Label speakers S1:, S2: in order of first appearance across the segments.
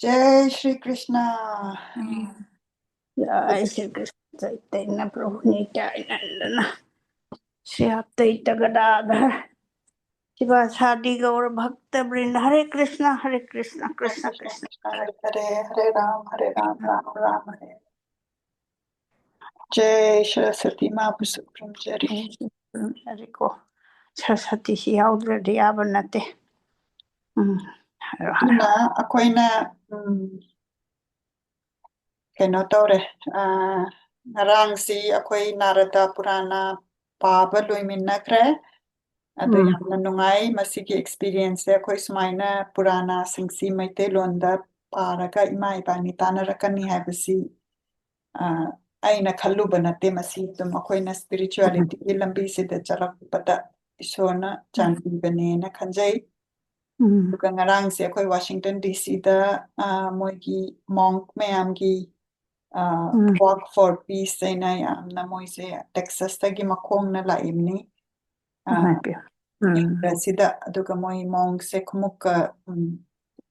S1: जय श्री कृष्णा।
S2: जय श्री कृष्ण चैतन्य प्रभु नित्यानंद श्री अद्वैत गदाधर शिवासादि गौर भक्त वृंद हरे कृष्ण कृष्ण कृष्ण
S1: हरे हरे हरे राम राम राम हरे। जय सरस्वती माँ ब्रह्मचारी।
S2: हरे को सरस्वती सी याउद्रदि याब नते
S1: ना अखोइना कनो तौरे ngarangsꯤ अखोई नारदा पुराना पाबा लोइमिन्नखरे अदो यामना नुंगाई मसिगी एक्सपीरियंस से अखोई सुमाइना पुराना सिंगसी मैतेलोंदा पारगा इमा इबानी तानरकनी हाइबसी ꯑꯩꯅ ꯈꯜꯂꯨꯕ ꯅꯠꯇꯦ ꯃꯁꯤ ꯑꯗꯨꯝ ꯑꯩꯈꯣꯏꯅ ꯁ꯭ꯄꯤꯔꯤꯆꯨꯋꯦꯂꯤꯇꯤꯒꯤ ꯂꯝꯕꯤꯁꯤꯗ ꯆꯠꯂꯛꯄꯗ ꯏꯁꯣꯔꯅ ꯆꯥꯟꯕꯤꯕꯅꯦꯅ ꯈꯟꯖꯩ꯫ ꯑꯗꯨꯒ ꯉꯔꯥꯡꯁꯦ ꯑꯩꯈꯣꯏ ꯋꯥꯁꯤꯡꯇꯟ ꯗꯤ ꯁꯤꯗ ꯃꯣꯏꯒꯤ ꯃꯣꯡꯛ ꯃꯌꯥꯝꯒꯤ ꯋꯥꯛ ꯐꯣꯔ ꯄꯤꯁ ꯍꯥꯏꯅ ꯌꯥꯝꯅ ꯃꯣꯏꯁꯦ ꯇꯦꯛꯁꯥꯁꯇꯒꯤ ꯃꯈꯣꯡꯅ ꯂꯥꯛꯏꯕꯅꯤ ꯏꯪꯒ꯭ꯔꯖꯤꯗ ꯑꯗꯨꯒ ꯃꯣꯏ ꯃꯣꯡꯛꯁꯦ ꯈꯨꯃꯨꯛꯀ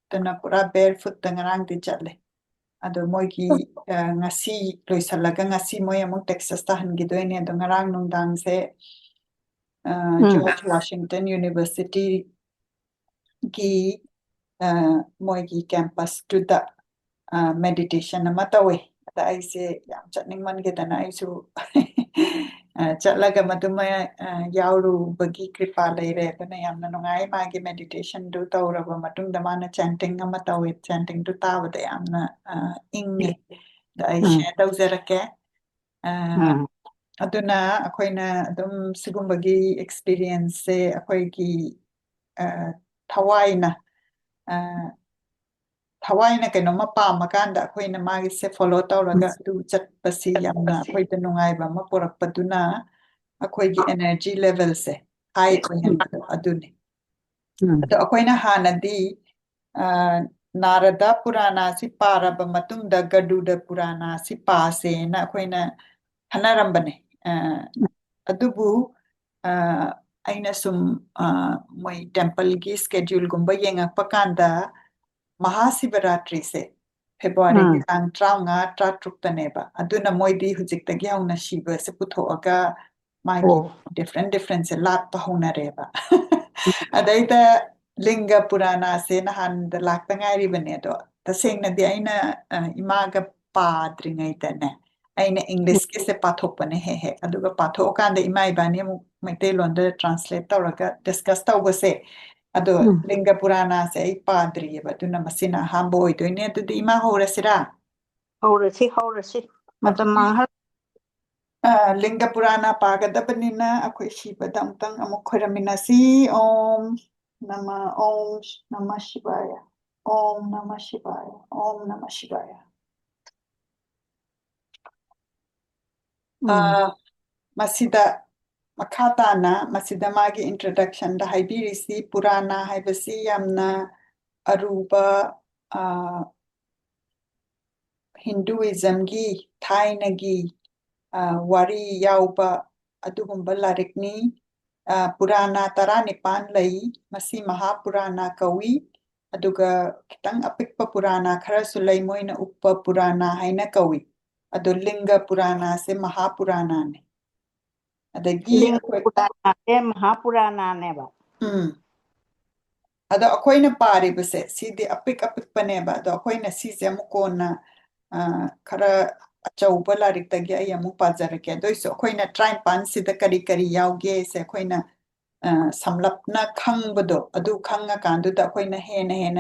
S1: ꯇꯅ ꯄꯨꯔꯥ ꯕꯦꯔ ꯐꯨꯠꯇ ꯉꯔꯥꯡꯗꯤ ꯆꯠꯂꯦ꯫ ꯑꯗꯣ ꯃꯣꯏꯒꯤ ꯉꯁꯤ ꯂꯣꯏꯁꯜꯂꯒ ꯉꯁꯤ ꯃꯣꯏ ꯑꯃꯨꯛ ꯇꯦꯛꯁꯥꯁꯇ ꯍꯟꯈꯤꯗꯣꯏꯅꯦ꯫ ꯑꯗꯣ ꯉꯔꯥꯡ ꯅꯨꯡꯗꯥꯡꯁꯦ ꯖꯣꯔꯖ ꯋꯥꯁꯤꯡꯇꯟ ꯌꯨꯅꯤꯚꯔꯁꯤꯇꯤꯒꯤ ꯃꯣꯏꯒꯤ ꯀꯦꯝꯄꯁꯇꯨꯗ ꯃꯦꯗꯤꯇꯦꯁꯟ ꯑꯃ ꯇꯧꯋꯦ꯫ ꯑꯗ ꯑꯩꯁꯦ ꯌꯥꯝ ꯆꯠꯅꯤꯡꯃꯟꯒꯤꯗꯅ ꯑꯩꯁꯨ ꯆꯠꯂꯒ ꯃꯗꯨꯃ ꯌꯥꯎꯔꯨꯕꯒꯤ ꯀ꯭ꯔꯤꯄꯥ ꯂꯩꯔꯦ꯫ ꯑꯗꯨꯅ ꯌꯥꯝꯅ ꯅꯨꯡꯉꯥꯏ ꯃꯥꯒꯤ ꯃꯦꯗꯤꯇꯦꯁꯟꯗꯨ ꯇꯧꯔꯕ ꯃꯇꯨꯡꯗ ꯃꯥꯅ ꯆꯦꯟꯇꯤꯡ ꯑꯃ ꯇꯧꯋꯦ꯫ ꯆꯦꯟꯇꯤꯡꯗꯨ ꯇꯥꯕꯗ ꯌꯥꯝꯅ ꯏꯪꯉꯦ꯫ ꯑꯗ ꯑꯩ ꯁꯦꯌꯔ ꯇꯧꯖꯔꯛꯀꯦ꯫ ꯑꯗꯨꯅ ꯑꯩꯈꯣꯏꯅ ꯑꯗꯨꯝ ꯁꯤꯒꯨꯝꯕꯒꯤ ꯑꯦꯛꯁꯄꯤꯔꯤꯌꯦꯟꯁꯁꯦ ꯑꯩꯈꯣꯏꯒꯤ ꯊꯋꯥꯏꯅ ꯀꯩꯅꯣꯝꯃ ꯄꯥꯝꯃꯀꯥꯟꯗ ꯑꯩꯈꯣꯏꯅ ꯃꯥꯒꯤꯁꯦ ꯐꯣꯂꯣ ꯇꯧꯔꯒ ꯑꯗꯨ ꯆꯠꯄꯁꯤ ꯌꯥꯝꯅ ꯑꯩꯈꯣꯏꯗ ꯅꯨꯡꯉꯥꯏꯕ ꯑꯃ ꯄꯨꯔꯛꯄꯗꯨꯅ ꯑꯩꯈꯣꯏꯒꯤ ꯑꯦꯅꯔꯖꯤ ꯂꯦꯚꯦꯜꯁꯦ ꯍꯥꯏ ꯑꯣꯏꯍꯟꯕꯗꯣ ꯑꯗꯨꯅꯤ꯫ ꯑꯗꯣ ꯑꯩꯈꯣꯏꯅ ꯍꯥꯟꯅꯗꯤ ꯅꯥꯔꯗ ꯄꯨꯔꯥꯅꯥꯁꯤ ꯄꯥꯔꯕ ꯃꯇꯨꯡꯗ ꯒꯔꯨꯗ ꯄꯨꯔꯥꯅꯥꯁꯤ ꯄꯥꯁꯦꯅ ꯑꯩꯈꯣꯏꯅ ꯈꯟꯅꯔꯝꯕꯅꯦ꯫ ꯑꯗꯨꯕꯨ ꯑꯩꯅ ꯁꯨꯝ ꯃꯣꯏ ꯇꯦꯝꯄꯜꯒꯤ ꯁ꯭ꯀꯦꯗ꯭ꯌꯨꯜꯒꯨꯝꯕ ꯌꯦꯡꯉꯛꯄ ꯀꯥꯟꯗ ꯃꯍꯥꯁꯤꯕꯔꯥꯇ꯭ꯔꯤꯁꯦ ꯐꯦꯕ꯭ꯔꯨꯋꯥꯔꯤꯒꯤ ꯇꯥꯡ 35-36ꯇꯅꯦꯕ꯫ ꯑꯗꯨꯅ ꯃꯣꯏꯗꯤ ꯍꯧꯖꯤꯛꯇꯒꯤ ꯍꯧꯅ ꯁꯤꯕꯁꯦ ꯄꯨꯊꯣꯛꯑꯒ ꯃꯥꯒꯤ ꯗꯤꯐ꯭ꯔꯦꯟꯁꯦ ꯂꯥꯠꯄ ꯍꯧꯅꯔꯦꯕ꯫ ꯑꯗꯩꯗ ꯂꯤꯡꯒ ꯄꯨꯔꯥꯅꯥꯁꯦ ꯅꯍꯥꯟꯗ ꯂꯥꯛꯇ ꯉꯥꯏꯔꯤꯕꯅꯦ꯫ ꯑꯗꯣ ꯇꯁꯦꯡꯅꯗꯤ ꯑꯩꯅ ꯏꯃꯥꯒ ꯄꯥꯗ꯭ꯔꯤꯉꯩꯗꯅꯦ ꯑꯩꯅ ꯏꯪꯂꯤꯁꯀꯤꯁꯦ ꯄꯥꯊꯣꯛꯄꯅꯦ ꯍꯦꯛ ꯍꯦꯛ꯫ ꯑꯗꯨꯒ ꯄꯥꯊꯣꯛꯑꯀꯥꯟꯗ ꯏꯃꯥ ꯏꯕꯥꯅꯤ ꯑꯃꯨꯛ ꯃꯩꯇꯩꯂꯣꯟꯗ ꯇ꯭ꯔꯥꯟꯁꯂꯦꯠ ꯇꯧꯔꯒ ꯗꯤꯁꯀꯁ ꯇꯧꯕꯁꯦ ꯑꯗꯣ ꯂꯤꯡꯒ ꯄꯨꯔꯥꯅꯥꯁꯦ ꯑꯩ ꯄꯥꯗ꯭ꯔꯤꯌꯦꯕ꯫ ꯑꯗꯨꯅ ꯃꯁꯤꯅ ꯑꯍꯥꯟꯕ ꯑꯣꯏꯗꯣꯏꯅꯦ꯫ ꯑꯗꯨꯗꯤ ꯏꯃꯥ ꯍꯧꯔꯁꯤꯔꯥ?
S2: हौरसी मतलब मांगहल
S1: ꯂꯤꯡꯒ ꯄꯨꯔꯥꯅꯥ ꯄꯥꯒꯗꯕꯅꯤꯅ ꯑꯩꯈꯣꯏ ꯁꯤꯕꯗ ꯑꯃꯨꯛꯇꯪ ꯑꯃꯨꯛ ꯈꯣꯏꯔꯝꯃꯤꯟꯅꯁꯤ꯫ ኦም ነመ ಶಿವಾಯ ኦም ነመ ಶಿವಾಯ ኦም ነመ ಶಿವಾಯ። ꯃꯁꯤꯗ ꯃꯈꯥ ꯇꯥꯅ ꯃꯁꯤꯗ ꯃꯥꯒꯤ ꯏꯟꯇ꯭ꯔꯗꯛꯁꯟꯗ ꯍꯥꯏꯕꯤꯔꯤꯁꯤ ꯄꯨꯔꯥꯅꯥ ꯍꯥꯏꯕꯁꯤ ꯌꯥꯝꯅ ꯑꯔꯨꯕ ꯍꯤꯟꯗꯨꯏꯖꯝꯒꯤ ꯊꯥꯏꯅꯒꯤ ꯋꯥꯔꯤ ꯌꯥꯎꯕ ꯑꯗꯨꯒꯨꯝꯕ ꯂꯥꯏꯔꯤꯛꯅꯤ꯫ ꯄꯨꯔꯥꯅꯥ 19 ꯂꯩ꯫ ꯃꯁꯤ ꯃꯍꯥꯄꯨꯔꯥꯅꯥ ꯀꯧꯏ꯫ ꯑꯗꯨꯒ ꯈꯤꯇꯪ ꯑꯄꯤꯛꯄ ꯄꯨꯔꯥꯅꯥ ꯈꯔꯁꯨ ꯂꯩ, ꯃꯣꯏꯅ ꯎꯞꯄ ꯄꯨꯔꯥꯅꯥ ꯍꯥꯏꯅ ꯀꯧꯏ꯫ ꯑꯗꯣ ꯂꯤꯡꯒ ꯄꯨꯔꯥꯅꯥꯁꯦ ꯃꯍꯥꯄꯨꯔꯥꯅꯥꯅꯦ꯫ ꯑꯗꯒꯤ
S2: महापुराणानेबा
S1: ꯑꯗꯣ ꯑꯩꯈꯣꯏꯅ ꯄꯥꯔꯤꯕꯁꯦ ꯁꯤꯗꯤ ꯑꯄꯤꯛꯄꯅꯦꯕ꯫ ꯑꯗꯣ ꯑꯩꯈꯣꯏꯅ ꯁꯤꯁꯦ ꯑꯃꯨꯛ ꯀꯣꯟꯅ ꯈꯔ ꯑꯆꯧꯕ ꯂꯥꯏꯔꯤꯛꯇꯒꯤ ꯑꯩ ꯑꯃꯨꯛ ꯄꯥꯖꯔꯛꯀꯦ꯫ ꯑꯗꯨꯏꯁꯨ ꯑꯩꯈꯣꯏꯅ 35ꯁꯤꯗ ꯀꯔꯤ ꯀꯔꯤ ꯌꯥꯎꯒꯦꯁꯦ ꯑꯩꯈꯣꯏꯅ ꯁꯝꯂꯞꯅ ꯈꯪꯕꯗꯣ ꯑꯗꯨ ꯈꯪꯉꯀꯥꯟꯗꯨꯗ ꯑꯩꯈꯣꯏꯅ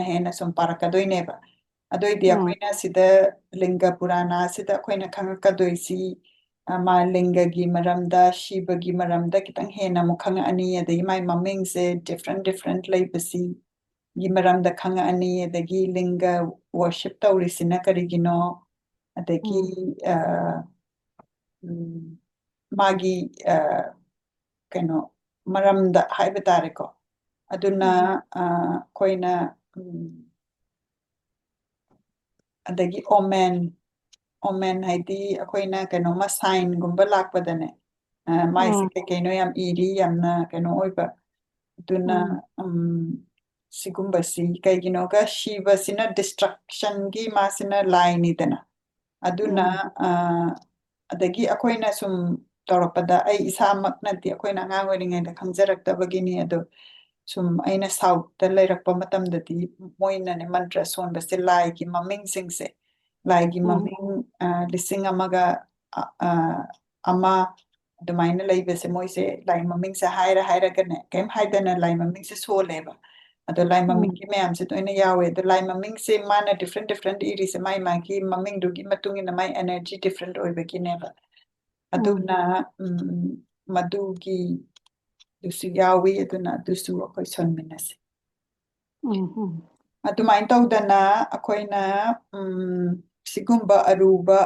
S1: ꯍꯦꯟꯅ ꯁꯨꯝ ꯄꯥꯔꯛꯀꯗꯣꯏꯅꯦꯕ꯫ ꯑꯗꯨꯏꯗꯤ ꯑꯩꯈꯣꯏꯅ ꯁꯤꯗ ꯂꯤꯡꯒ ꯄꯨꯔꯥꯅꯥꯁꯤꯗ ꯑꯩꯈꯣꯏꯅ ꯈꯪꯉꯛꯀꯗꯣꯏꯁꯤ ꯃꯥ ꯂꯤꯡꯒꯒꯤ ꯃꯔꯝꯗ ꯁꯤꯕꯒꯤ ꯃꯔꯝꯗ ꯈꯤꯇꯪ ꯍꯦꯟꯅ ꯑꯃꯨꯛ ꯈꯪꯉꯛꯑꯅꯤ꯫ ꯑꯗꯒꯤ ꯃꯥꯏ ꯃꯃꯤꯡꯁꯦ ꯗꯤꯐ꯭ꯔꯦꯟꯠ ꯂꯩꯕꯁꯤꯒꯤ ꯃꯔꯝꯗ ꯈꯪꯉꯛꯑꯅꯤ꯫ ꯑꯗꯒꯤ ꯂꯤꯡꯒ ꯋꯔshꯤꯞ ꯇꯧꯔꯤꯁꯤꯅ ꯀꯔꯤꯒꯤꯅꯣ, ꯑꯗꯒꯤ ꯃꯥꯒꯤ ꯀꯩꯅꯣ ꯃꯔꯝꯗ ꯍꯥꯏꯕ ꯇꯥꯔꯦꯀꯣ꯫ ꯑꯗꯨꯅ ꯑꯩꯈꯣꯏꯅ ꯑꯗꯒꯤ ओमेन ꯍꯥꯏꯗꯤ ꯑꯩꯈꯣꯏꯅ ꯀꯩꯅꯣꯝꯃ ꯁꯥꯏꯟꯒꯨꯝꯕ ꯂꯥꯛꯄꯗꯅꯦ ꯃꯥꯏꯁꯦ ꯀꯩꯀꯩꯅꯣ ꯌꯥꯝ ꯏꯔꯤ, ꯌꯥꯝꯅ ꯀꯩꯅꯣ ꯑꯣꯏꯕ꯫ ꯑꯗꯨꯅ ꯁꯤꯒꯨꯝꯕꯁꯤ ꯀꯩꯒꯤꯅꯣꯒ ꯁꯤꯕꯁꯤꯅ ꯗꯤꯁꯇ꯭ꯔꯛꯁꯟꯒꯤ ꯃꯥꯁꯤꯅ ꯂꯥꯏꯅꯤꯗꯅ ꯑꯗꯨꯅ ꯑꯗꯒꯤ ꯑꯩꯈꯣꯏꯅ ꯁꯨꯝ ꯇꯧꯔꯛꯄꯗ ꯑꯩ ꯏꯁꯥꯃꯛꯅꯗꯤ ꯑꯩꯈꯣꯏꯅ ꯑꯉꯥꯡ ꯑꯣꯏꯔꯤꯉꯩꯗ ꯈꯪꯖꯔꯛꯇꯕꯒꯤꯅꯤ ꯑꯗꯣ ꯁꯨꯝ ꯑꯩꯅ ꯁꯥꯎꯠꯇ ꯂꯩꯔꯛꯄ ꯃꯇꯝꯗꯗꯤ ꯃꯣꯏꯅꯅꯦ ꯃꯟꯇ꯭ꯔ ꯁꯣꯟꯕꯁꯦ ꯂꯥꯏꯒꯤ ꯃꯃꯤꯡꯁꯤꯡꯁꯦ ꯂꯥꯏꯒꯤ ꯃꯃꯤꯡ 1,000ꯒ 1 ꯑꯗꯨꯃꯥꯏꯅ ꯂꯩꯕꯁꯦ ꯃꯣꯏꯁꯦ ꯂꯥꯏ ꯃꯃꯤꯡꯁꯦ ꯍꯥꯏꯔꯒꯅꯦ ꯀꯩꯝ ꯍꯥꯏꯗꯅ ꯂꯥꯏ ꯃꯃꯤꯡꯁꯦ ꯁꯣꯜꯂꯦꯕ ꯑꯗꯣ ꯂꯥꯏ ꯃꯃꯤꯡꯒꯤ ꯃꯌꯥꯝꯁꯦ ꯂꯣꯏꯅ ꯌꯥꯎꯋꯦ ꯑꯗꯣ ꯂꯥꯏ ꯃꯃꯤꯡꯁꯦ ꯃꯥꯅ ꯗꯤꯐ꯭ꯔꯦꯟ ꯏꯔꯤꯁꯦ ꯃꯥꯒꯤ ꯃꯃꯤꯡꯗꯨꯒꯤ ꯃꯇꯨꯡ ꯏꯟꯅ ꯃꯥꯏ 에너지 ꯗꯤꯐ꯭ꯔꯦꯟ ꯑꯣꯏꯕꯒꯤꯅꯦꯕ ꯑꯗꯨꯅ ꯃꯗꯨꯒꯤ ꯗꯨꯁꯨ ꯌꯥꯎꯋꯤ ꯑꯗꯨꯅ ꯑꯗꯨꯁꯨ ꯑꯩꯈꯣꯏ ꯁꯣꯟꯃꯤꯟꯅꯁꯤ ꯑꯗꯨꯃꯥꯏꯅ ꯇꯧꯗꯅ ꯑꯩꯈꯣꯏꯅ ꯁꯤꯒꯨꯝꯕ ꯑꯔꯨꯕ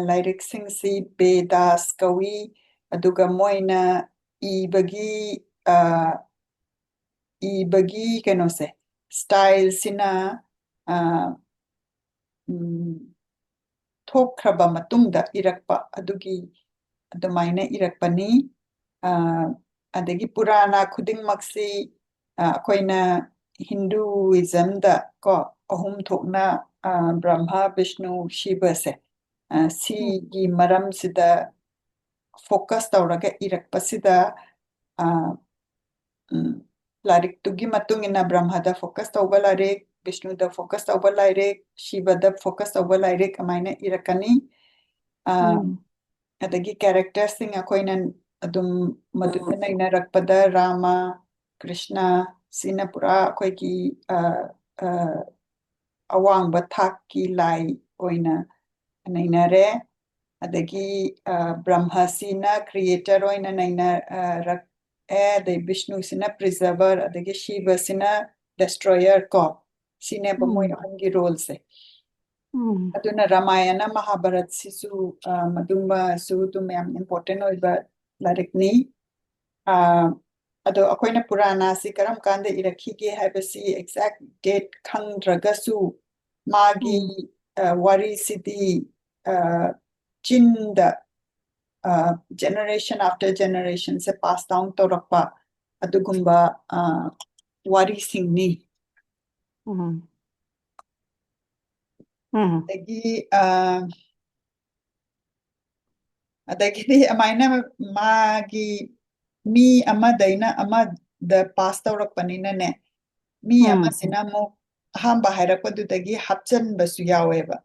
S1: ꯂꯥꯏꯔꯤꯛꯁꯤꯡꯁꯤ ꯕꯦꯗꯥꯁ ꯀꯧꯏ ꯑꯗꯨꯒ ꯃꯣꯏꯅ ꯏꯕꯒꯤ ꯀꯩꯅꯣꯁꯦ ꯁ꯭ꯇꯥꯏꯜꯁꯤꯅ ꯊꯣꯛꯈ꯭ꯔꯕ ꯃꯇꯨꯡꯗ ꯏꯔꯛꯄ ꯑꯗꯨꯃꯥꯏꯅ ꯏꯔꯛꯄꯅꯤ ꯑꯗꯒꯤ ꯄꯨꯔꯥꯅꯥ ꯈꯨꯗꯤꯡꯃꯛꯁꯤ ꯑꯩꯈꯣꯏꯅ ꯍꯤꯟꯗꯨꯏꯖꯝꯗ ꯀꯣ 3 ꯊꯣꯛꯅ ꯕ꯭ꯔꯍ꯭ꯃ ꯕꯤꯁꯅꯨ ꯁꯤꯕꯁꯦ ꯁꯤꯒꯤ ꯃꯔꯝꯁꯤꯗ ꯐꯣꯀꯁ ꯇꯧꯔꯒ ꯏꯔꯛꯄꯁꯤꯗ ꯂꯥꯏꯔꯤꯛꯇꯨꯒꯤ ꯃꯇꯨꯡ ꯏꯟꯅ ꯕ꯭ꯔꯍ꯭ꯃꯗ ꯐꯣꯀꯁ ꯇꯧꯕ ꯂꯥꯏꯔꯤꯛ ꯕꯤꯁꯅꯨꯗ ꯐꯣꯀꯁ ꯇꯧꯕ ꯂꯥꯏꯔꯤꯛ ꯁꯤꯕꯗ ꯐꯣꯀꯁ ꯇꯧꯕ ꯂꯥꯏꯔꯤꯛ ꯑꯃꯥꯏꯅ ꯏꯔꯛꯀꯅꯤ ꯑꯗꯒꯤ ꯀꯦꯔꯦꯛꯇꯔꯁꯤꯡ ꯑꯩꯈꯣꯏꯅ ꯑꯗꯨꯝ ꯃꯗꯨꯗ ꯅꯩꯅꯔꯛꯄꯗ ꯔꯥꯃ ꯀ꯭ꯔꯤꯁꯅ ꯁꯤꯅ ꯄꯨꯔꯥ ꯑꯩꯈꯣꯏꯒꯤ ꯑꯋꯥꯡꯕ ꯊꯥꯛꯀꯤ ꯂꯥꯏ ꯑꯣꯏꯅ ꯅꯩꯅꯔꯦ ꯑꯗꯒꯤ ꯕ꯭ꯔꯍ꯭ꯃꯁꯤꯅ ꯀ꯭ꯔꯤꯌꯦꯇꯔ ꯑꯣꯏꯅ ꯅꯩꯅꯔꯛꯑꯦ ꯑꯗꯩ ꯕꯤꯁꯅꯨꯁꯤꯅ ꯄ꯭ꯔꯤꯖꯔꯚꯔ ꯑꯗꯒꯤ ꯁꯤꯕꯁꯤꯅ ꯗꯦꯁꯇ꯭ꯔꯣꯌꯔ ꯀꯣ ꯁꯤꯅꯦꯕ ꯃꯣꯏ ꯑꯍꯨꯝꯒꯤ ꯔꯣꯜꯁꯦ ꯑꯗꯨꯅ ꯔꯥꯃꯥꯌꯅ ꯃꯍꯥꯚꯥꯔꯠꯁꯤꯁꯨ ꯃꯗꯨꯃꯁꯨ ꯑꯗꯨꯝ ꯌꯥꯝ ꯏꯝꯄꯣꯔꯇꯦꯟ ꯑꯣꯏꯕ ꯂꯥꯏꯔꯤꯛꯅꯤ ꯑꯗꯣ ꯑꯩꯈꯣꯏꯅ ꯄꯨꯔꯥꯅꯥꯁꯤ ꯀꯔꯝ ꯀꯥꯟꯗ ꯏꯔꯛꯈꯤꯒꯦ ꯍꯥꯏꯕꯁꯤ ꯑꯦꯛꯖꯦꯛ ꯗꯦꯠ ꯈꯪꯗ꯭ꯔꯒꯁꯨ ꯃꯥꯒꯤ ꯋꯥꯔꯤꯁꯤꯗꯤ ꯆꯤꯟꯗ ꯖꯦꯅꯦꯔꯦꯁꯟ ꯑꯥꯐꯇꯔ ꯖꯦꯅꯦꯔꯦꯁꯟꯁꯦ ꯄꯥꯁ ꯗꯥꯎꯟ ꯇꯧꯔꯛꯄ ꯑꯗꯨꯒꯨꯝꯕ ꯋꯥꯔꯤꯁꯤꯡꯅꯤ ꯑꯗꯒꯤꯗꯤ ꯑꯃꯥꯏꯅ ꯃꯥꯒꯤ ꯃꯤ ꯑꯃꯗꯩꯅ ꯑꯃꯗ ꯄꯥꯁ ꯇꯧꯔꯛꯄꯅꯤꯅꯅꯦ ꯃꯤ ꯑꯃꯁꯤꯅ ꯑꯃꯨꯛ ꯑꯍꯥꯟꯕ ꯍꯥꯏꯔꯛꯄꯗꯨꯗꯒꯤ ꯍꯥꯞꯆꯟꯕꯁꯨ ꯌꯥꯎꯋꯦꯕ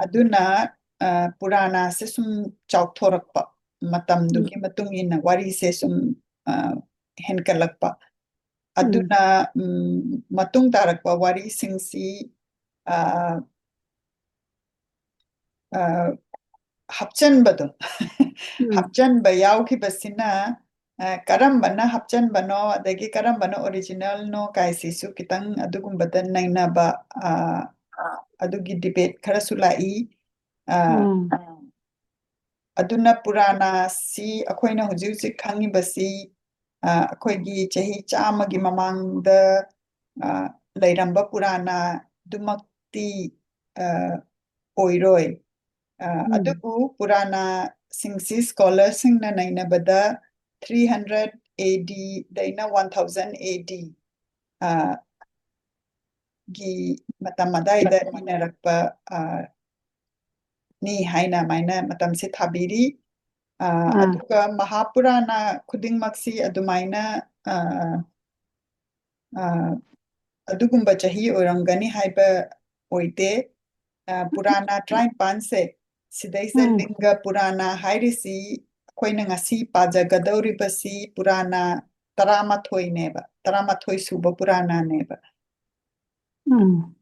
S1: ꯑꯗꯨꯅ ꯄꯨꯔꯥꯅꯥꯁꯦ ꯁꯨꯝ ꯆꯥꯎꯊꯣꯔꯛꯄ ꯃꯇꯝꯗꯨꯒꯤ ꯃꯇꯨꯡ ꯏꯟꯅ ꯋꯥꯔꯤꯁꯦ ꯁꯨꯝ ꯍꯦꯟꯀꯠꯂꯛꯄ ꯑꯗꯨꯅ ꯃꯇꯨꯡ ꯇꯥꯔꯛꯄ ꯋꯥꯔꯤꯁꯤꯡꯁꯤ ꯍꯥꯞꯆꯟꯕꯗꯣ ꯍꯥꯞꯆꯟꯕ ꯌꯥꯎꯈꯤꯕꯁꯤꯅ ꯀꯔꯝꯕꯅ ꯍꯥꯞꯆꯟꯕꯅꯣ ꯑꯗꯒꯤ ꯀꯔꯝꯕꯅ ꯑꯣꯔꯤꯖꯤꯅꯦꯜꯅꯣ ꯀꯥꯏꯁꯤꯁꯨ ꯈꯤꯇꯪ ꯑꯗꯨꯒꯨꯝꯕꯗ ꯅꯩꯅꯕ ꯑꯗꯨꯒꯤ ꯗꯤꯕꯦꯠ ꯈꯔꯁꯨ ꯂꯥꯛꯏ ꯑꯗꯨꯅ ꯄꯨꯔꯥꯅꯥꯁꯤ ꯑꯩꯈꯣꯏꯅ ꯍꯧꯖꯤꯛ ꯍꯧꯖꯤꯛ ꯈꯪꯉꯤꯕꯁꯤ ꯑꯩꯈꯣꯏꯒꯤ ꯆꯍꯤ 100ꯒꯤ ꯃꯃꯥꯡꯗ ꯂꯩꯔꯝꯕ ꯄꯨꯔꯥꯅꯥꯗꯨꯃꯛꯇꯤ ꯑꯣꯏꯔꯣꯏ ꯑꯗꯨꯕꯨ ꯄꯨꯔꯥꯅꯥꯁꯤꯡꯁꯤ ꯁ꯭ꯀꯣꯂꯔꯁꯤꯡꯅ ꯅꯩꯅꯕꯗ 300 AD ꯗꯩꯅ 1000 AD ꯒꯤ ꯃꯇꯝ ꯑꯗꯥꯏꯗ ꯏꯅꯔꯛꯄ ꯅꯤ ꯍꯥꯏꯅ ꯑꯗꯨꯃꯥꯏꯅ ꯃꯇꯝꯁꯦ ꯊꯥꯕꯤꯔꯤ ꯑꯗꯨꯒ ꯃꯍꯥꯄꯨꯔꯥꯅꯥ ꯈꯨꯗꯤꯡꯃꯛꯁꯤ ꯑꯗꯨꯃꯥꯏꯅ ꯑꯗꯨꯒꯨꯝꯕ ꯆꯍꯤ ꯑꯣꯏꯔꯝꯒꯅꯤ ꯍꯥꯏꯕ ꯑꯣꯏꯗꯦ ꯄꯨꯔꯥꯅꯥ 53ꯁꯦ ꯁꯤꯗꯩꯁꯤꯗ ꯂꯤꯡꯒ ꯄꯨꯔꯥꯅꯥ ꯍꯥꯏꯔꯤꯁꯤ ꯑꯩꯈꯣꯏꯅ ꯉꯁꯤ ꯄꯥꯖꯒꯗꯧꯔꯤꯕꯁꯤ ꯄꯨꯔꯥꯅꯥ 13ꯅꯦꯕ 13 ꯁꯨꯕ ꯄꯨꯔꯥꯅꯥꯅꯦꯕ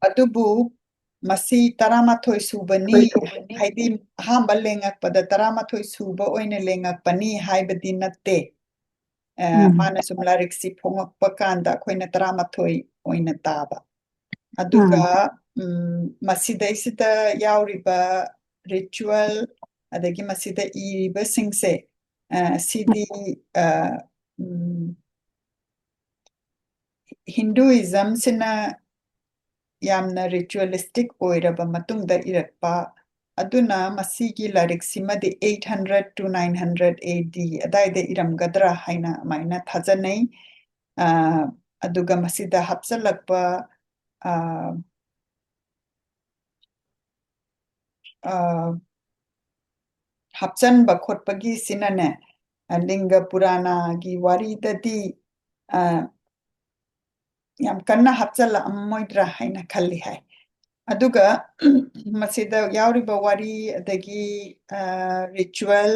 S1: ꯑꯗꯨꯕꯨ ꯃꯁꯤ 13 ꯁꯨꯕꯅꯤ ꯍꯥꯏꯗꯤ ꯑꯍꯥꯟꯕ ꯂꯦꯡꯉꯛꯄꯗ 13 ꯁꯨꯕ ꯑꯣꯏꯅ ꯂꯦꯡꯉꯛꯄꯅꯤ ꯍꯥꯏꯕꯗꯤ ꯅꯠꯇꯦ ꯃꯥꯅ ꯁꯨꯝ ꯂꯥꯏꯔꯤꯛꯁꯤ ꯐꯣꯡꯉꯛꯄ ꯀꯥꯟꯗ ꯑꯩꯈꯣꯏꯅ 13 ꯑꯣꯏꯅ ꯇꯥꯕ ꯑꯗꯨꯒ ꯃꯁꯤꯗꯩꯁꯤꯗ ꯌꯥꯎꯔꯤꯕ ꯔꯤꯆꯨꯋꯦꯜ ꯑꯗꯒꯤ ꯃꯁꯤꯗ ꯏꯔꯤꯕꯁꯤꯡꯁꯦ ꯁꯤꯗꯤ ꯍꯤꯟꯗꯨꯏꯖꯝꯁꯤꯅ ꯌꯥꯝꯅ ꯔꯤꯆꯨꯋꯦꯂꯤꯁꯇꯤꯛ ꯑꯣꯏꯔꯕ ꯃꯇꯨꯡꯗ ꯏꯔꯛꯄ ꯑꯗꯨꯅ ꯃꯁꯤꯒꯤ ꯂꯥꯏꯔꯤꯛꯁꯤꯃꯗꯤ 800 to 900 AD ꯑꯗꯥꯏꯗ ꯏꯔꯝꯒꯗ꯭ꯔꯥ ꯍꯥꯏꯅ ꯑꯗꯨꯃꯥꯏꯅ ꯊꯥꯖꯅꯩ ꯑꯗꯨꯒ ꯃꯁꯤꯗ ꯍꯥꯞꯆꯜꯂꯛꯄ ꯍꯥꯞꯆꯟꯕ ꯈꯣꯠꯄꯒꯤ ꯁꯤꯅꯅꯦ ꯂꯤꯡꯒ ꯄꯨꯔꯥꯅꯥꯒꯤ ꯋꯥꯔꯤꯗꯗꯤ ꯌꯥꯝ ꯀꯟꯅ ꯍꯥꯞꯆꯜꯂꯛꯑꯝꯃꯣꯏꯗ꯭ꯔꯥ ꯍꯥꯏꯅ ꯈꯜꯂꯤ ꯍꯥꯏ ꯑꯗꯨꯒ ꯃꯁꯤꯗ ꯌꯥꯎꯔꯤꯕ ꯋꯥꯔꯤ ꯑꯗꯒꯤ ꯔꯤꯆꯨꯋꯦꯜ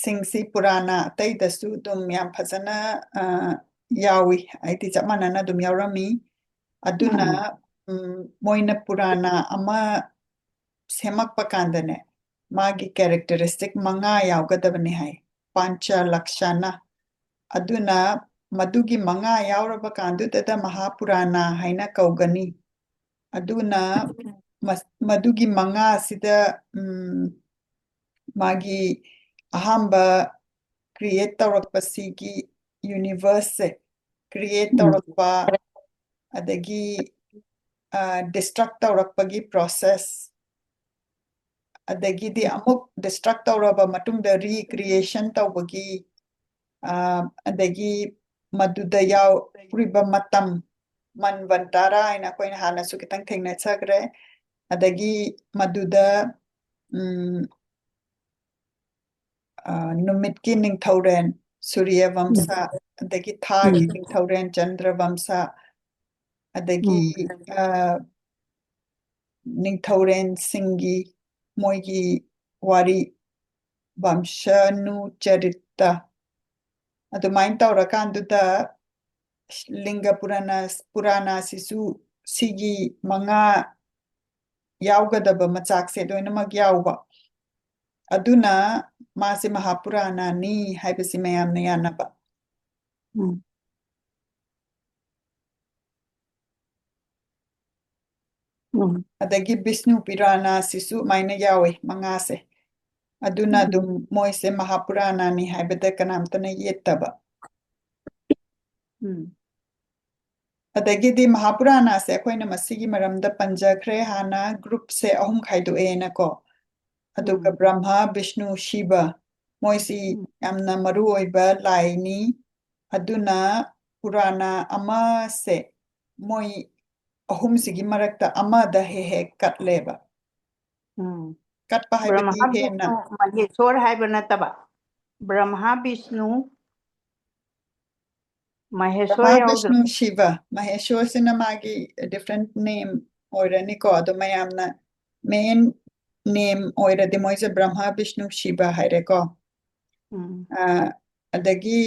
S1: ꯁꯤꯡꯁꯤ ꯄꯨꯔꯥꯅꯥ ꯑꯇꯩꯗꯁꯨ ꯑꯗꯨꯝ ꯌꯥꯝ ꯐꯖꯅ ꯌꯥꯎꯏ ꯍꯥꯏꯗꯤ ꯆꯞ ꯃꯥꯟꯅꯅ ꯑꯗꯨꯝ ꯌꯥꯎꯔꯝꯃꯤ ꯑꯗꯨꯅ ꯃꯣꯏꯅ ꯄꯨꯔꯥꯅꯥ ꯑꯃ ꯁꯦꯝꯃꯛꯄ ꯀꯥꯟꯗꯅꯦ ꯃꯥꯒꯤ ꯀꯦꯔꯦꯛꯇꯔꯤꯁꯇꯤꯛ 5 ꯌꯥꯎꯒꯗꯕꯅꯤ ꯍꯥꯏ ꯄꯥꯟꯆ ꯂꯛꯁꯥꯅ ꯑꯗꯨꯅ ꯃꯗꯨꯒꯤ 5 ꯌꯥꯎꯔꯕ ꯀꯥꯟꯗꯨꯗ ꯃꯍꯥꯄꯨꯔꯥꯅꯥ ꯍꯥꯏꯅ ꯀꯧꯒꯅꯤ ꯑꯗꯨꯅ ꯃꯗꯨꯒꯤ 5 ꯑꯁꯤꯗ ꯃꯥꯒꯤ ꯑꯍꯥꯟꯕ ꯀ꯭ꯔꯤꯌꯦꯠ ꯇꯧꯔꯛꯄꯁꯤꯒꯤ ꯌꯨꯅꯤꯚꯔꯁꯁꯦ ꯀ꯭ꯔꯤꯌꯦꯠ ꯇꯧꯔꯛꯄ ꯑꯗꯒꯤ ꯗꯤꯁꯇ꯭ꯔꯛ ꯇꯧꯔꯛꯄꯒꯤ ꯄ꯭ꯔꯣꯁꯦꯁ ꯑꯗꯒꯤꯗꯤ ꯑꯃꯨꯛ ꯗꯤꯁꯇ꯭ꯔꯛ ꯇꯧꯔꯕ ꯃꯇꯨꯡꯗ ꯔꯤꯀ꯭ꯔꯤꯌꯦꯁꯟ ꯇꯧꯕꯒꯤ ꯑꯗꯒꯤ ꯃꯗꯨꯗ ꯌꯥꯎꯔꯤꯕ ꯃꯇꯝ ꯃꯟꯕꯟꯇꯥꯔꯥ ꯍꯥꯏꯅ ꯑꯩꯈꯣꯏꯅ ꯍꯥꯟꯅꯁꯨ ꯈꯤꯇꯪ ꯊꯦꯡꯅꯖꯈ꯭ꯔꯦ ꯑꯗꯒꯤ ꯃꯗꯨꯗ ꯅꯨꯃꯤꯠꯀꯤ ꯅꯤꯡꯊꯧꯔꯦꯟ ꯁꯨꯔ꯭ꯌ ꯋꯝꯁꯥ ꯑꯗꯒꯤ ꯊꯥꯒꯤ ꯅꯤꯡꯊꯧꯔꯦꯟ ꯆꯟꯗ꯭ꯔ ꯋꯝꯁꯥ ꯑꯗꯒꯤ ꯅꯤꯡꯊꯧꯔꯦꯟꯁꯤꯡꯒꯤ ꯃꯣꯏꯒꯤ ꯋꯥꯔꯤ ꯋꯝꯁꯅꯨ ꯆꯔꯤꯇ ꯑꯗꯨꯃꯥꯏꯅ ꯇꯧꯔꯀꯥꯟꯗꯨꯗ ꯂꯤꯡꯒ ꯄꯨꯔꯥꯅꯥꯁꯤꯁꯨ ꯁꯤꯒꯤ 5 ꯌꯥꯎꯒꯗꯕ ꯃꯆꯥꯛꯁꯦ ꯂꯣꯏꯅꯃꯛ ꯌꯥꯎꯕ ꯑꯗꯨꯅ ꯃꯥꯁꯤ ꯃꯍꯥꯄꯨꯔꯥꯅꯥꯅꯤ ꯍꯥꯏꯕꯁꯤ ꯃꯌꯥꯝꯅ ꯌꯥꯅꯕ ꯑꯗꯒꯤ ꯕꯤꯁꯅꯨ ꯄꯨꯔꯥꯅꯥꯁꯤꯁꯨ ꯃꯥꯏꯅ ꯌꯥꯎꯋꯤ 5ꯁꯦ ꯑꯗꯨꯅ ꯑꯗꯨꯝ ꯃꯣꯏꯁꯦ ꯃꯍꯥꯄꯨꯔꯥꯅꯥꯅꯤ ꯍꯥꯏꯕꯗ ꯀꯅꯥꯝꯇꯅ ꯌꯦꯠꯇꯕ ꯑꯗꯒꯤꯗꯤ ꯃꯍꯥꯄꯨꯔꯥꯅꯥꯁꯦ ꯑꯩꯈꯣꯏꯅ ꯃꯁꯤꯒꯤ ꯃꯔꯝꯗ ꯄꯟꯖꯈ꯭ꯔꯦ ꯍꯥꯟꯅ ꯒ꯭ꯔꯨꯞꯁꯦ 3 ꯈꯥꯏꯗꯣꯛꯑꯦꯅꯀꯣ ꯑꯗꯨꯒ ꯕ꯭ꯔꯍ꯭ꯃ ꯕꯤꯁꯅꯨ ꯁꯤꯕ ꯃꯣꯏꯁꯤ ꯌꯥꯝꯅ ꯃꯔꯨ ꯑꯣꯏꯕ ꯂꯥꯏꯅꯤ ꯑꯗꯨꯅ ꯄꯨꯔꯥꯅꯥ ꯑꯃꯁꯦ ꯃꯣꯏ 3ꯁꯤꯒꯤ ꯃꯔꯛꯇ ꯑꯃꯗ ꯍꯦꯛ ꯀꯠꯂꯦꯕ ꯀꯠꯄ ꯍꯥꯏꯕꯗꯤ
S2: ꯕ꯭ꯔꯍ꯭ꯃ
S1: ꯍꯦꯟꯅ
S2: ꯕꯤꯁꯅꯨ ꯃꯍꯦꯁꯣꯔ ꯍꯥꯏꯕ ꯅꯠꯇꯕ ꯕ꯭ꯔꯍ꯭ꯃ ꯕꯤꯁꯅꯨ
S1: ꯕ꯭ꯔꯍ꯭ꯃ
S2: ꯃꯍꯦꯁꯣꯔ ꯌꯥꯎꯗ꯭ꯔꯣ
S1: ꯕꯤꯁꯅꯨ ꯁꯤꯕ ꯃꯍꯦꯁꯣꯔꯁꯤꯅ ꯃꯥꯒꯤ ꯗꯤꯐ꯭ꯔꯦꯟಟ್ ꯅꯦꯝ ꯑꯣꯏꯔꯅꯤꯀꯣ ꯑꯗꯣ ꯃꯌꯥꯝꯅ ꯃꯦꯟ ꯅꯦꯝ ꯑꯣꯏꯔꯗꯤ ꯃꯣꯏꯁꯦ ꯕ꯭ꯔꯍ꯭ꯃ ꯕꯤꯁꯅꯨ ꯁꯤꯕ ꯍꯥꯏꯔꯦꯀꯣ ꯑꯗꯒꯤ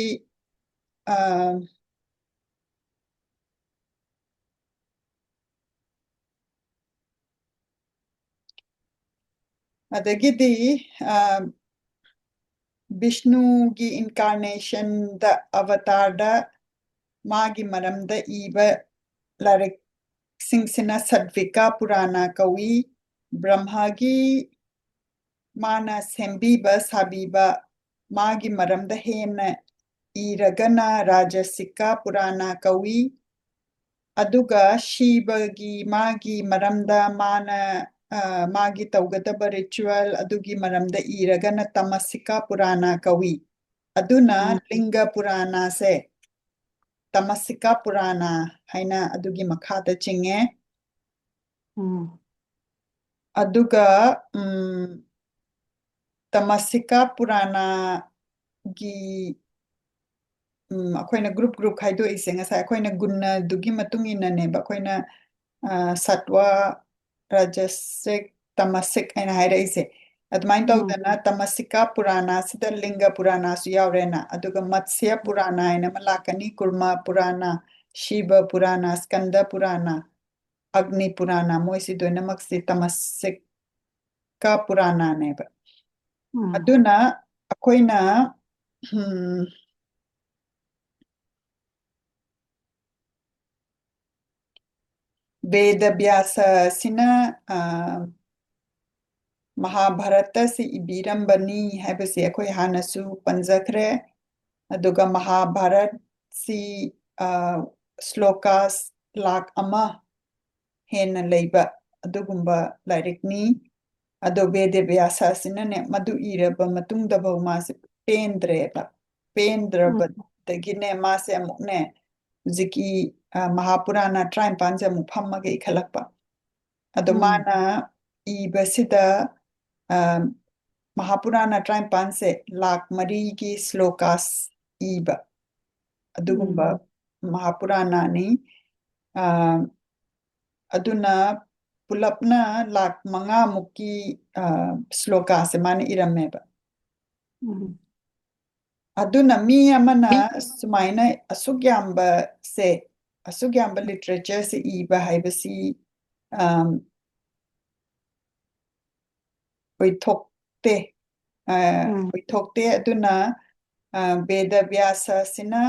S1: ꯑꯗꯒꯤꯗꯤ ꯕꯤꯁꯅꯨꯒꯤ ꯏꯟꯀꯥꯔꯅꯦꯁꯟꯗ ꯑꯕꯇꯥꯔꯗ ꯃꯥꯒꯤ ꯃꯔꯝꯗ ꯏꯕ ꯂꯥꯏꯔꯤꯛꯁꯤꯡꯁꯤꯅ ꯁꯠꯚꯤꯀꯥ ꯄꯨꯔꯥꯅꯥ ꯀꯧꯏ ꯕ꯭ꯔꯍ꯭ꯃꯒꯤ ꯃꯥꯅ ꯁꯦꯝꯕꯤꯕ ꯁꯥꯕꯤꯕ ꯃꯥꯒꯤ ꯃꯔꯝꯗ ꯍꯦꯟꯅ ꯏꯔꯒꯅ ꯔꯥꯖꯁꯤꯀꯥ ꯄꯨꯔꯥꯅꯥ ꯀꯧꯏ ꯑꯗꯨꯒ ꯁꯤꯕꯒꯤ ꯃꯥꯒꯤ ꯃꯔꯝꯗ ꯃꯥꯅ ꯃꯥꯒꯤ ꯇꯧꯒꯗꯕ ꯔꯤꯆꯨꯋꯦꯜ ꯑꯗꯨꯒꯤ ꯃꯔꯝꯗ ꯏꯔꯒꯅ ꯇꯃꯁꯤꯀꯥ ꯄꯨꯔꯥꯅꯥ ꯀꯧꯏ ꯑꯗꯨꯅ ꯂꯤꯡꯒ ꯄꯨꯔꯥꯅꯥꯁꯦ ꯇꯃꯁꯤꯀꯥ ꯄꯨꯔꯥꯅꯥ ꯍꯥꯏꯅ ꯑꯗꯨꯒꯤ ꯃꯈꯥꯗ ꯆꯤꯡꯉꯦ ꯑꯗꯨꯒ ꯇꯃꯁꯤꯀꯥ ꯄꯨꯔꯥꯅꯥꯒꯤ ꯑꯩꯈꯣꯏꯅ ꯒ꯭ꯔꯨꯞ ꯈꯥꯏꯗꯣꯛꯏꯁꯦ ꯉꯁꯥꯏ ꯑꯩꯈꯣꯏꯅ ꯒꯨꯟꯅꯗꯨꯒꯤ ꯃꯇꯨꯡ ꯏꯟꯅꯅꯦꯕ ꯑꯩꯈꯣꯏꯅ ꯁꯠꯋꯥ ꯔꯥꯖꯁꯤꯛ ꯇꯃꯁꯤꯛ ꯍꯥꯏꯅ ꯍꯥꯏꯔꯛꯏꯁꯦ ꯑꯗꯨꯃꯥꯏꯅ ꯇꯧꯗꯅ ꯇꯃꯁꯤꯀꯥ ꯄꯨꯔꯥꯅꯥꯁꯤꯗ ꯂꯤꯡꯒ ꯄꯨꯔꯥꯅꯥꯁꯨ ꯌꯥꯎꯔꯦꯅ ꯑꯗꯨꯒ ꯃꯠꯁ꯭ꯌ ꯄꯨꯔꯥꯅꯥ ꯍꯥꯏꯅ ꯑꯃ ꯂꯥꯛꯀꯅꯤ ꯀꯨꯔꯃ ꯄꯨꯔꯥꯅꯥ ꯁꯤꯕ ꯄꯨꯔꯥꯅꯥ ꯁ꯭ꯀꯟꯗ ꯄꯨꯔꯥꯅꯥ ꯑꯒꯅꯤ ꯄꯨꯔꯥꯅꯥ ꯃꯣꯏꯁꯤ ꯂꯣꯏꯅꯃꯛꯁꯤ ꯇꯃꯁꯤꯀꯥ ꯄꯨꯔꯥꯅꯥꯅꯦꯕ ꯑꯗꯨꯅ ꯑꯩꯈꯣꯏꯅ ꯕꯦꯗ ꯕ꯭ꯌꯥꯁꯁꯤꯅ ꯃꯍꯥꯚꯥꯔꯠꯇꯁꯤ ꯏꯕꯤꯔꯝꯕꯅꯤ ꯍꯥꯏꯕꯁꯤ ꯑꯩꯈꯣꯏ ꯍꯥꯟꯅꯁꯨ ꯄꯟꯖꯈ꯭ꯔꯦ ꯑꯗꯨꯒ ꯃꯍꯥꯚꯥꯔꯠꯁꯤ ꯁ꯭ꯂꯣꯀꯥꯁ 1,00,000 ꯍꯦꯟꯅ ꯂꯩꯕ ꯑꯗꯨꯒꯨꯝꯕ ꯂꯥꯏꯔꯤꯛꯅꯤ ꯑꯗꯣ ꯕꯦꯗ ꯕ꯭ꯌꯥꯁꯁꯤꯅꯅꯦ ꯃꯗꯨ ꯏꯔꯕ ꯃꯇꯨꯡꯗꯐꯥꯎ ꯃꯥꯁꯦ ꯄꯦꯟꯗ꯭ꯔꯕ ꯗꯒꯤꯅꯦ ꯃꯥꯁꯦ ꯑꯃꯨꯛꯅꯦ ꯍꯧꯖꯤꯛꯀꯤ ꯃꯍꯥꯄꯨꯔꯥꯅ 35ꯁꯦ ꯑꯃꯨꯛ ꯐꯝꯃꯒ ꯏꯈꯠꯂꯛꯄ ꯑꯗꯣ ꯃꯥꯅ ꯏꯕꯁꯤꯗ ꯃꯍꯥꯄꯨꯔꯥꯅ 35ꯁꯦ ꯂꯥꯛ 3ꯒꯤ ꯁ꯭ꯂꯣꯀꯥꯁ ꯏꯕ ꯑꯗꯨꯒꯨꯝꯕ ꯃꯍꯥꯄꯨꯔꯥꯅꯅꯤ ꯑꯗꯨꯅ ꯄꯨꯂꯞꯅ ꯂꯥꯛ 5ꯃꯨꯛꯀꯤ ꯁ꯭ꯂꯣꯀꯥꯁꯦ ꯃꯥꯅ ꯏꯔꯝꯃꯦꯕ ꯑꯗꯨꯅ ꯃꯤ ꯑꯃꯅ ꯁꯨꯃꯥꯏꯅ ꯑꯁꯨꯛ ꯌꯥꯝꯕꯁꯦ ꯑꯁꯨꯛ ꯌꯥꯝꯕ ꯂꯤꯇꯔꯦꯆꯔꯁꯦ ꯏꯕ ꯍꯥꯏꯕꯁꯤ ꯑꯣꯏꯊꯣꯛꯇꯦ ꯑꯣꯏꯊꯣꯛꯇꯦ ꯑꯗꯨꯅ ꯕꯦꯗ ꯚ꯭ꯌꯥꯁꯁꯤꯅ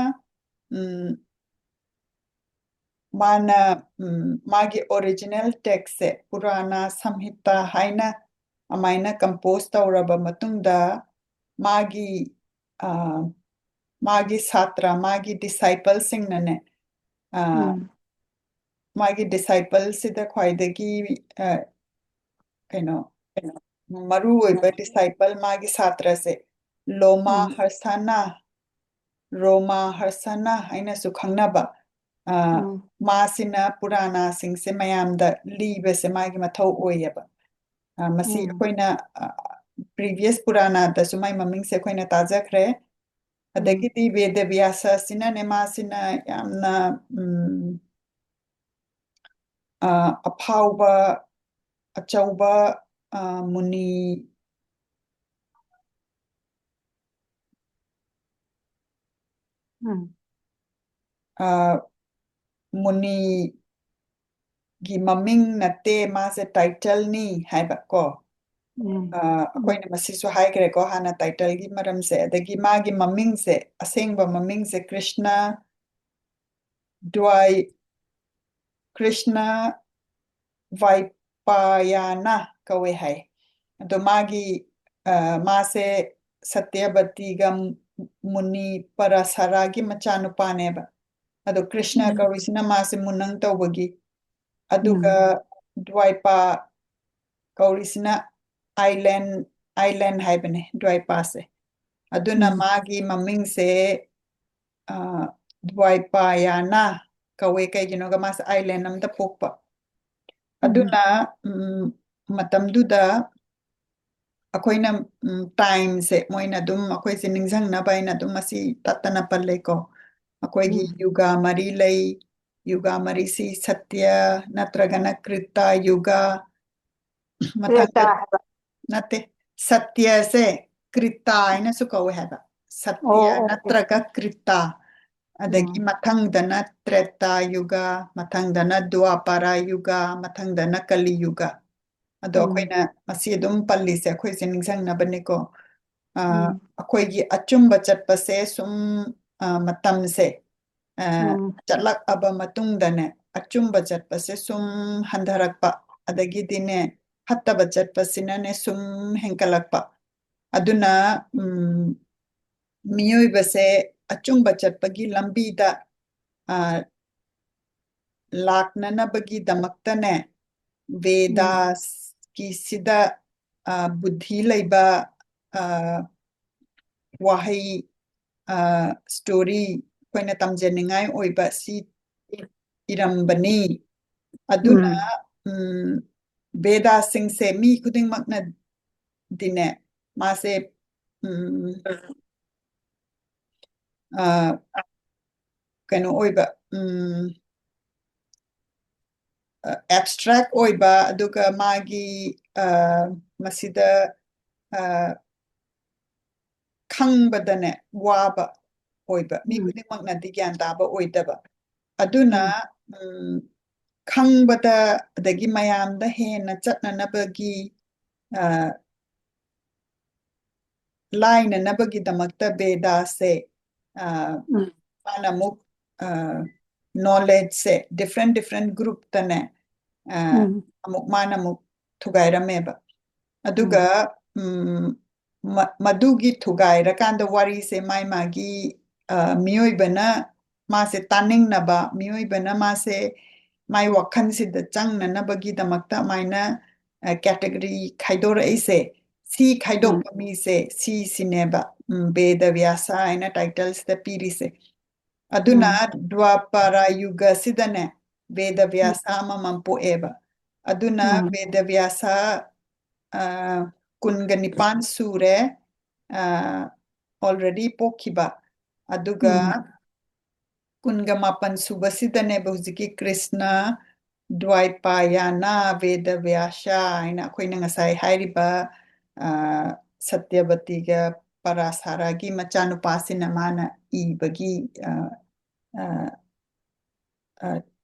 S1: ꯃꯥꯅ ꯃꯥꯒꯤ ꯑꯣꯔꯤꯖꯤꯅꯦꯜ ꯇꯦꯛꯁꯁꯦ ꯄꯨꯔꯥꯅꯥ ꯁꯝꯍꯤꯇꯥ ꯍꯥꯏꯅ ꯑꯃꯥꯏꯅ ꯀꯝꯄꯣꯖ ꯇꯧꯔꯕ ꯃꯇꯨꯡꯗ ꯃꯥꯒꯤ ꯃꯥꯒꯤ ꯁꯥꯇ꯭ꯔ ꯃꯥꯒꯤ ꯗꯤꯁꯥꯏꯄꯜꯁꯤꯡꯅꯅꯦ ꯃꯥꯒꯤ ꯗꯤꯁꯥꯏꯄꯜꯁꯤꯗ ꯈ꯭ꯋꯥꯏꯗꯒꯤ ꯀꯩꯅꯣ ꯃꯔꯨ ꯑꯣꯏꯕ ꯗꯤꯁꯥꯏꯄꯜ ꯃꯥꯒꯤ ꯁꯥꯇ꯭ꯔꯁꯦ ꯂꯣꯃꯥ ꯍꯔꯁꯥꯅꯥ ꯔꯣꯃꯥ ꯍꯔꯁꯥꯅꯥ ꯍꯥꯏꯅꯁꯨ ꯈꯪꯅꯕ ꯃꯥꯁꯤꯅ ꯄꯨꯔꯥꯅꯥꯁꯤꯡꯁꯦ ꯃꯌꯥꯝꯗ ꯂꯤꯕꯁꯦ ꯃꯥꯒꯤ ꯃꯊꯧ ꯑꯣꯏꯌꯦꯕ ꯃꯁꯤ ꯑꯩꯈꯣꯏꯅ ꯄ꯭ꯔꯤꯚꯤꯌꯁ ꯄꯨꯔꯥꯅꯥꯗꯁꯨ ꯃꯥꯏ ꯃꯃꯤꯡꯁꯦ ꯑꯩꯈꯣꯏꯅ ꯇꯥꯖꯈ꯭ꯔꯦ ꯑꯗꯒꯤꯗꯤ ꯕꯦꯗ ꯚ꯭ꯌꯥꯁ ꯑꯁꯤꯅꯅꯦ ꯃꯥꯁꯤꯅ ꯌꯥꯝꯅ ꯑꯐꯥꯎꯕ ꯑꯆꯧꯕ ꯃꯨꯅꯤ ꯃꯨꯅꯤꯒꯤ ꯃꯃꯤꯡ ꯅꯠꯇꯦ ꯃꯥꯁꯦ ꯇꯥꯏꯇꯜꯅꯤ ꯍꯥꯏꯕ ꯀꯣ ꯑꯩꯈꯣꯏꯅ ꯃꯁꯤꯁꯨ ꯍꯥꯏꯈ꯭ꯔꯦꯀꯣ ꯍꯥꯟꯅ ꯇꯥꯏꯇꯜꯒꯤ ꯃꯔꯝꯁꯦ ꯑꯗꯒꯤ ꯃꯥꯒꯤ ꯃꯃꯤꯡꯁꯦ ꯑꯁꯦꯡꯕ ꯃꯃꯤꯡꯁꯦ ꯀ꯭ꯔꯤꯁꯅ ꯚꯥꯏꯄꯥꯌꯥꯅ ꯀꯧꯋꯦ ꯍꯥꯏ ꯑꯗꯣ ꯃꯥꯁꯦ ꯁꯇ꯭ꯌꯕꯇꯤꯒ ꯃꯨꯅꯤ ꯄꯔꯥꯁꯥꯔꯥꯒꯤ ꯃꯆꯥꯅꯨꯄꯥꯅꯦꯕ ꯑꯗꯣ ꯀ꯭ꯔꯤꯁꯅ ꯀꯧꯔꯤꯁꯤꯅ ꯃꯥꯁꯦ ꯃꯨꯅꯪ ꯇꯧꯕꯒꯤ ꯑꯗꯨꯒ ꯗ꯭ꯋꯥꯏꯄꯥ ꯀꯧꯔꯤꯁꯤꯅ ꯑꯥꯏꯂꯦꯟ ꯍꯥꯏꯕꯅꯦ ꯗ꯭ꯋꯥꯏꯄꯥꯁꯦ ꯑꯗꯨꯅ ꯃꯥꯒꯤ ꯃꯃꯤꯡꯁꯦ ꯗ꯭ꯋꯥꯏꯄꯥꯌꯥꯅ ꯀꯧꯋꯦ ꯀꯩꯒꯤꯅꯣꯒ ꯃꯥꯁꯦ ꯑꯥꯏꯂꯦꯟ ꯑꯝꯗ ꯄꯣꯛꯄ ꯑꯗꯨꯅ ꯃꯇꯝꯗꯨꯗ ꯑꯩꯈꯣꯏꯅ ꯇꯥꯏꯝꯁꯦ ꯃꯣꯏꯅ ꯑꯗꯨꯝ ꯑꯩꯈꯣꯏꯁꯦ ꯅꯤꯡꯁꯤꯡꯅꯕ ꯑꯩꯅ ꯑꯗꯨꯝ ꯃꯁꯤ ꯇꯠꯇꯅ ꯄꯜꯂꯦꯀꯣ ꯑꯩꯈꯣꯏꯒꯤ ꯌꯨꯒꯥ 3 ꯂꯩ ꯌꯨꯒꯥ 3ꯁꯤ ꯁꯇ꯭ꯌ ꯅꯠꯇ꯭ꯔꯒꯅ ꯀ꯭ꯔꯤꯇꯥ ꯌꯨꯒꯥ ꯃꯊꯪꯗ ꯅꯠꯇꯦ ꯁꯇ꯭ꯌꯁꯦ ꯀ꯭ꯔꯤꯇꯥ ꯍꯥꯏꯅꯁꯨ ꯀꯧꯋꯦ ꯍꯥꯏꯕ ꯁꯇ꯭ꯌ ꯅꯠꯇ꯭ꯔꯒ ꯀ꯭ꯔꯤꯇꯥ ꯑꯗꯒꯤ ꯃꯊꯪꯗꯅ ꯇ꯭ꯔꯦꯇꯥ ꯌꯨꯒꯥ ꯃꯊꯪꯗꯅ ꯗ꯭ꯋꯥꯄꯥꯔꯥ ꯌꯨꯒꯥ ꯃꯊꯪꯗꯅ ꯀꯂꯤ ꯌꯨꯒꯥ ꯑꯗꯣ ꯑꯩꯈꯣꯏꯅ ꯃꯁꯤ ꯑꯗꯨꯝ ꯄꯜꯂꯤꯁꯦ ꯑꯩꯈꯣꯏꯁꯦ ꯅꯤꯡꯁꯤꯡꯅꯕꯅꯤꯀꯣ ꯑꯩꯈꯣꯏꯒꯤ ꯑꯆꯨꯝꯕ ꯆꯠꯄꯁꯦ ꯁꯨꯝ ꯃꯇꯝꯁꯦ ꯆꯠꯂꯛꯑꯕ ꯃꯇꯨꯡꯗꯅꯦ ꯑꯆꯨꯝꯕ ꯆꯠꯄꯁꯦ ꯁꯨꯝ ꯍꯟꯊꯔꯛꯄ ꯑꯗꯒꯤꯗꯤꯅꯦ ꯐꯠꯇꯕ ꯆꯠꯄꯁꯤꯅꯅꯦ ꯁꯨꯝ ꯍꯦꯟꯀꯠꯂꯛꯄ ꯑꯗꯨꯅ ꯃꯤꯑꯣꯏꯕꯁꯦ ꯑꯆꯨꯝꯕ ꯆꯠꯄꯒꯤ ꯂꯝꯕꯤꯗ ꯂꯥꯛꯅꯅꯕꯒꯤꯗꯃꯛꯇꯅꯦ ꯚꯦꯗꯥꯁꯀꯤꯁꯤꯗ ꯕꯨද්ධꯤ ꯂꯩꯕ ꯋꯥꯍꯩ ꯁ꯭ꯇꯣꯔꯤ ꯑꯩꯈꯣꯏꯅ ꯇꯝꯖꯅꯤꯡꯉꯥꯏ ꯑꯣꯏꯕ ꯁꯤ ꯏꯔꯝꯕꯅꯤ ꯑꯗꯨꯅ ꯚꯦꯗꯥꯁꯤꯡꯁꯦ ꯃꯤ ꯈꯨꯗꯤꯡꯃꯛꯅꯗꯤꯅꯦ ꯃꯥꯁꯦ ꯀꯩꯅꯣ ꯑꯣꯏꯕ ꯑꯦꯕꯁꯇ꯭ꯔꯦꯛ ꯑꯣꯏꯕ ꯑꯗꯨꯒ ꯃꯥꯒꯤ ꯃꯁꯤꯗ ꯈꯪꯕꯗꯅꯦ ꯋꯥꯕ ꯑꯣꯏꯕ ꯃꯤ ꯈꯨꯗꯤꯡꯃꯛꯅꯗꯤ ꯒ꯭ꯌꯥꯟ ꯇꯥꯕ ꯑꯣꯏꯗꯕ ꯑꯗꯨꯅ ꯈꯪꯕꯗ ꯑꯗꯒꯤ ꯃꯌꯥꯝꯗ ꯍꯦꯟꯅ ꯆꯠꯅꯅꯕꯒꯤ ꯂꯥꯏꯅꯅꯕꯒꯤꯗꯃꯛꯇ ꯚꯦꯗꯥꯁꯦ ꯃꯥꯅ ꯑꯃꯨꯛ ꯅꯣꯂꯦꯖꯁꯦ ꯗꯤꯐ꯭ꯔꯦꯟ ꯒ꯭ꯔꯨꯞꯇꯅꯦ ꯑꯃꯨꯛ ꯃꯥꯅ ꯑꯃꯨꯛ ꯊꯨꯒꯥꯏꯔꯝꯃꯦꯕ ꯑꯗꯨꯒ ꯃꯗꯨꯒꯤ ꯊꯨꯒꯥꯏꯔꯀꯥꯟꯗ ꯋꯥꯔꯤꯁꯦ ꯃꯥꯒꯤ ꯃꯤꯑꯣꯏꯕꯅ ꯃꯥꯁꯦ ꯇꯥꯅꯤꯡꯅꯕ ꯃꯤꯑꯣꯏꯕꯅ ꯃꯥꯁꯦ ꯃꯥꯏ ꯋꯥꯈꯜꯁꯤꯗ ꯆꯪꯅꯅꯕꯒꯤꯗꯃꯛꯇ ꯑꯗꯨꯃꯥꯏꯅ ꯀꯦꯇꯦꯒꯣꯔꯤ ꯈꯥꯏꯗꯣꯔꯛꯏꯁꯦ ꯁꯤ ꯈꯥꯏꯗꯣꯛꯄ ꯃꯤꯁꯦ ꯁꯤꯁꯤꯅꯦꯕ ꯚꯦꯗ ꯚ꯭ꯌꯥꯁ ꯍꯥꯏꯅ ꯇꯥꯏꯇꯜꯁꯤꯗ ꯄꯤꯔꯤꯁꯦ aduna dwapara yuga sidane Veda Vyasa amamam po'eba aduna Veda Vyasa kunga nipan sure already pokhiba aduga kunga mapan suba sidane huziki Krishna Dwaipayana Veda Vyasa aina akoina ngasai hairiba Satyavatiga Parasaragi machanupasina mana ibagi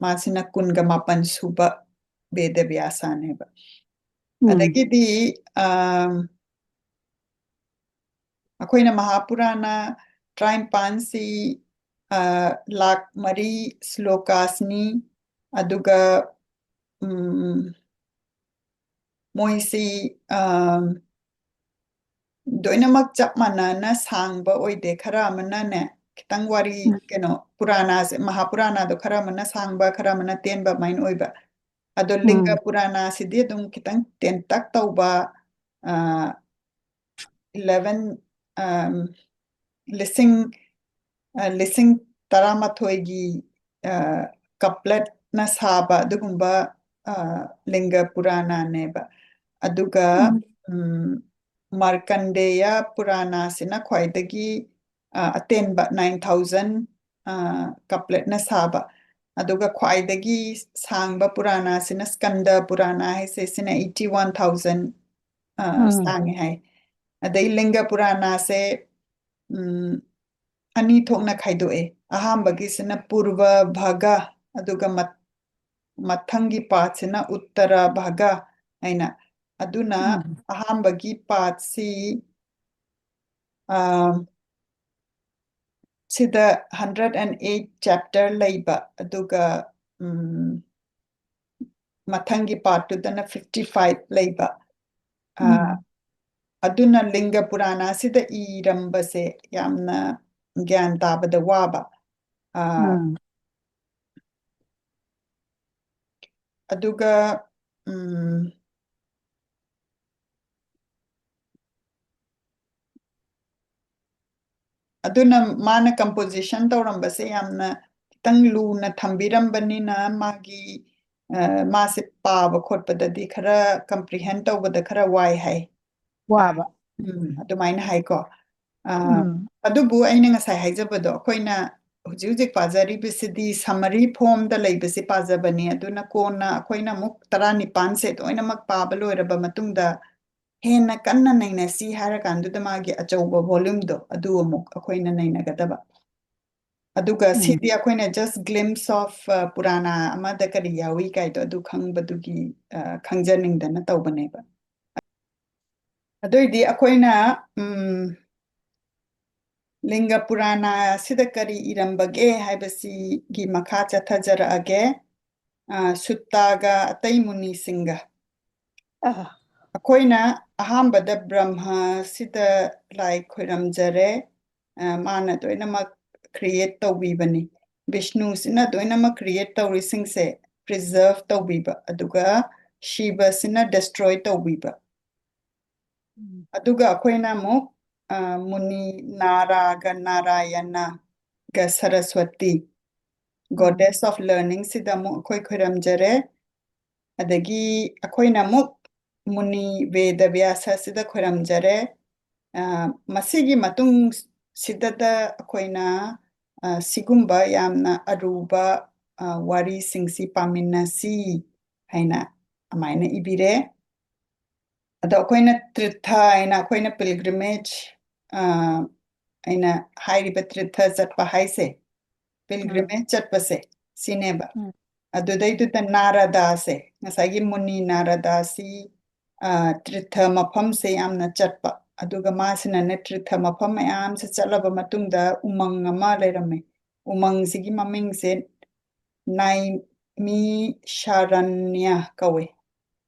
S1: masina kunga mapan suba Veda Vyasa neba adagidi akoina Mahapurana Traimpansi Lak Mari Slokasni aduga moisi doinamak chap manana sangba oide khara mana ne kitang wari keno Purana Mahapurana do khara mana sangba khara mana tenba main oiba ado linga Purana sidi dum kitang tentak tauba 11 lising taramathoigi couplet na saba dugumba linga Purana neba aduga Markandeya Purana sina khwaidagi atenba 9000 couplet na saba aduga khwaidagi sangba Purana sina Skanda Purana haise sina 81000 sangi hai adai linga Purana se ani thokna khaidoe ahambagi sina Purva Bhaga aduga mathangi part sina Uttara Bhaga aina aduna ahambagi part si sida 108 chapter leiba aduga mathangi part to dana 55 leiba aduna linga Purana sida irambase yamna gyan tabada waba aduga aduna mana composition tawrambase yamna kitang luna thambirambanina magi mase paba khotpadadi khara comprehend tawbada khara wai hai
S2: waba
S1: adumaina hai ko adubu aina ngasai haijabado akoina hujik hujik pazaribisidi summary form da leibasi pazabani aduna kona akoina muk 19 se toinamak paba loiraba matungda hena kanna naina si hara kanduda magi achauba volume do adu amuk akoina naina gadaba aduga sidi akoina just glimpse of Purana amada kari yawi kaito adu khangbadugi khangjaningdana tawbaneba adoidi akoina Linga Purana sida kari irambage haibasi gi makha chathajarage Suttaga atai muni singa akoina ahambada Brahma sida lai khoiramjare mana doinamak create tawbibani Vishnu sina doinamak create tawrisingse preserve tawbiba aduga Shiva sina destroy tawbiba aduga akoina muk Muni Naraga Narayana ga Saraswati Goddess of Learning sida mu akhoi khoiramjare adagi akhoina muk Muni Veda Vyasa sida khoiramjare masigi matung sidada akhoina sigumba yamna aruba wari singsi paminasi haina amaina ibire ado akoina Tirtha aina akoina pilgrimage aina hairiba Tirtha chatpa haise pilgrimage chatpase sineba adudaiduta Narada se ngasagi Muni Narada si Tirtha mafam se yamna chatpa aduga masina ne Tirtha mafam mayam se chalaba matungda umang ama leirame umang sigi maming se Naimi Sharanya kawe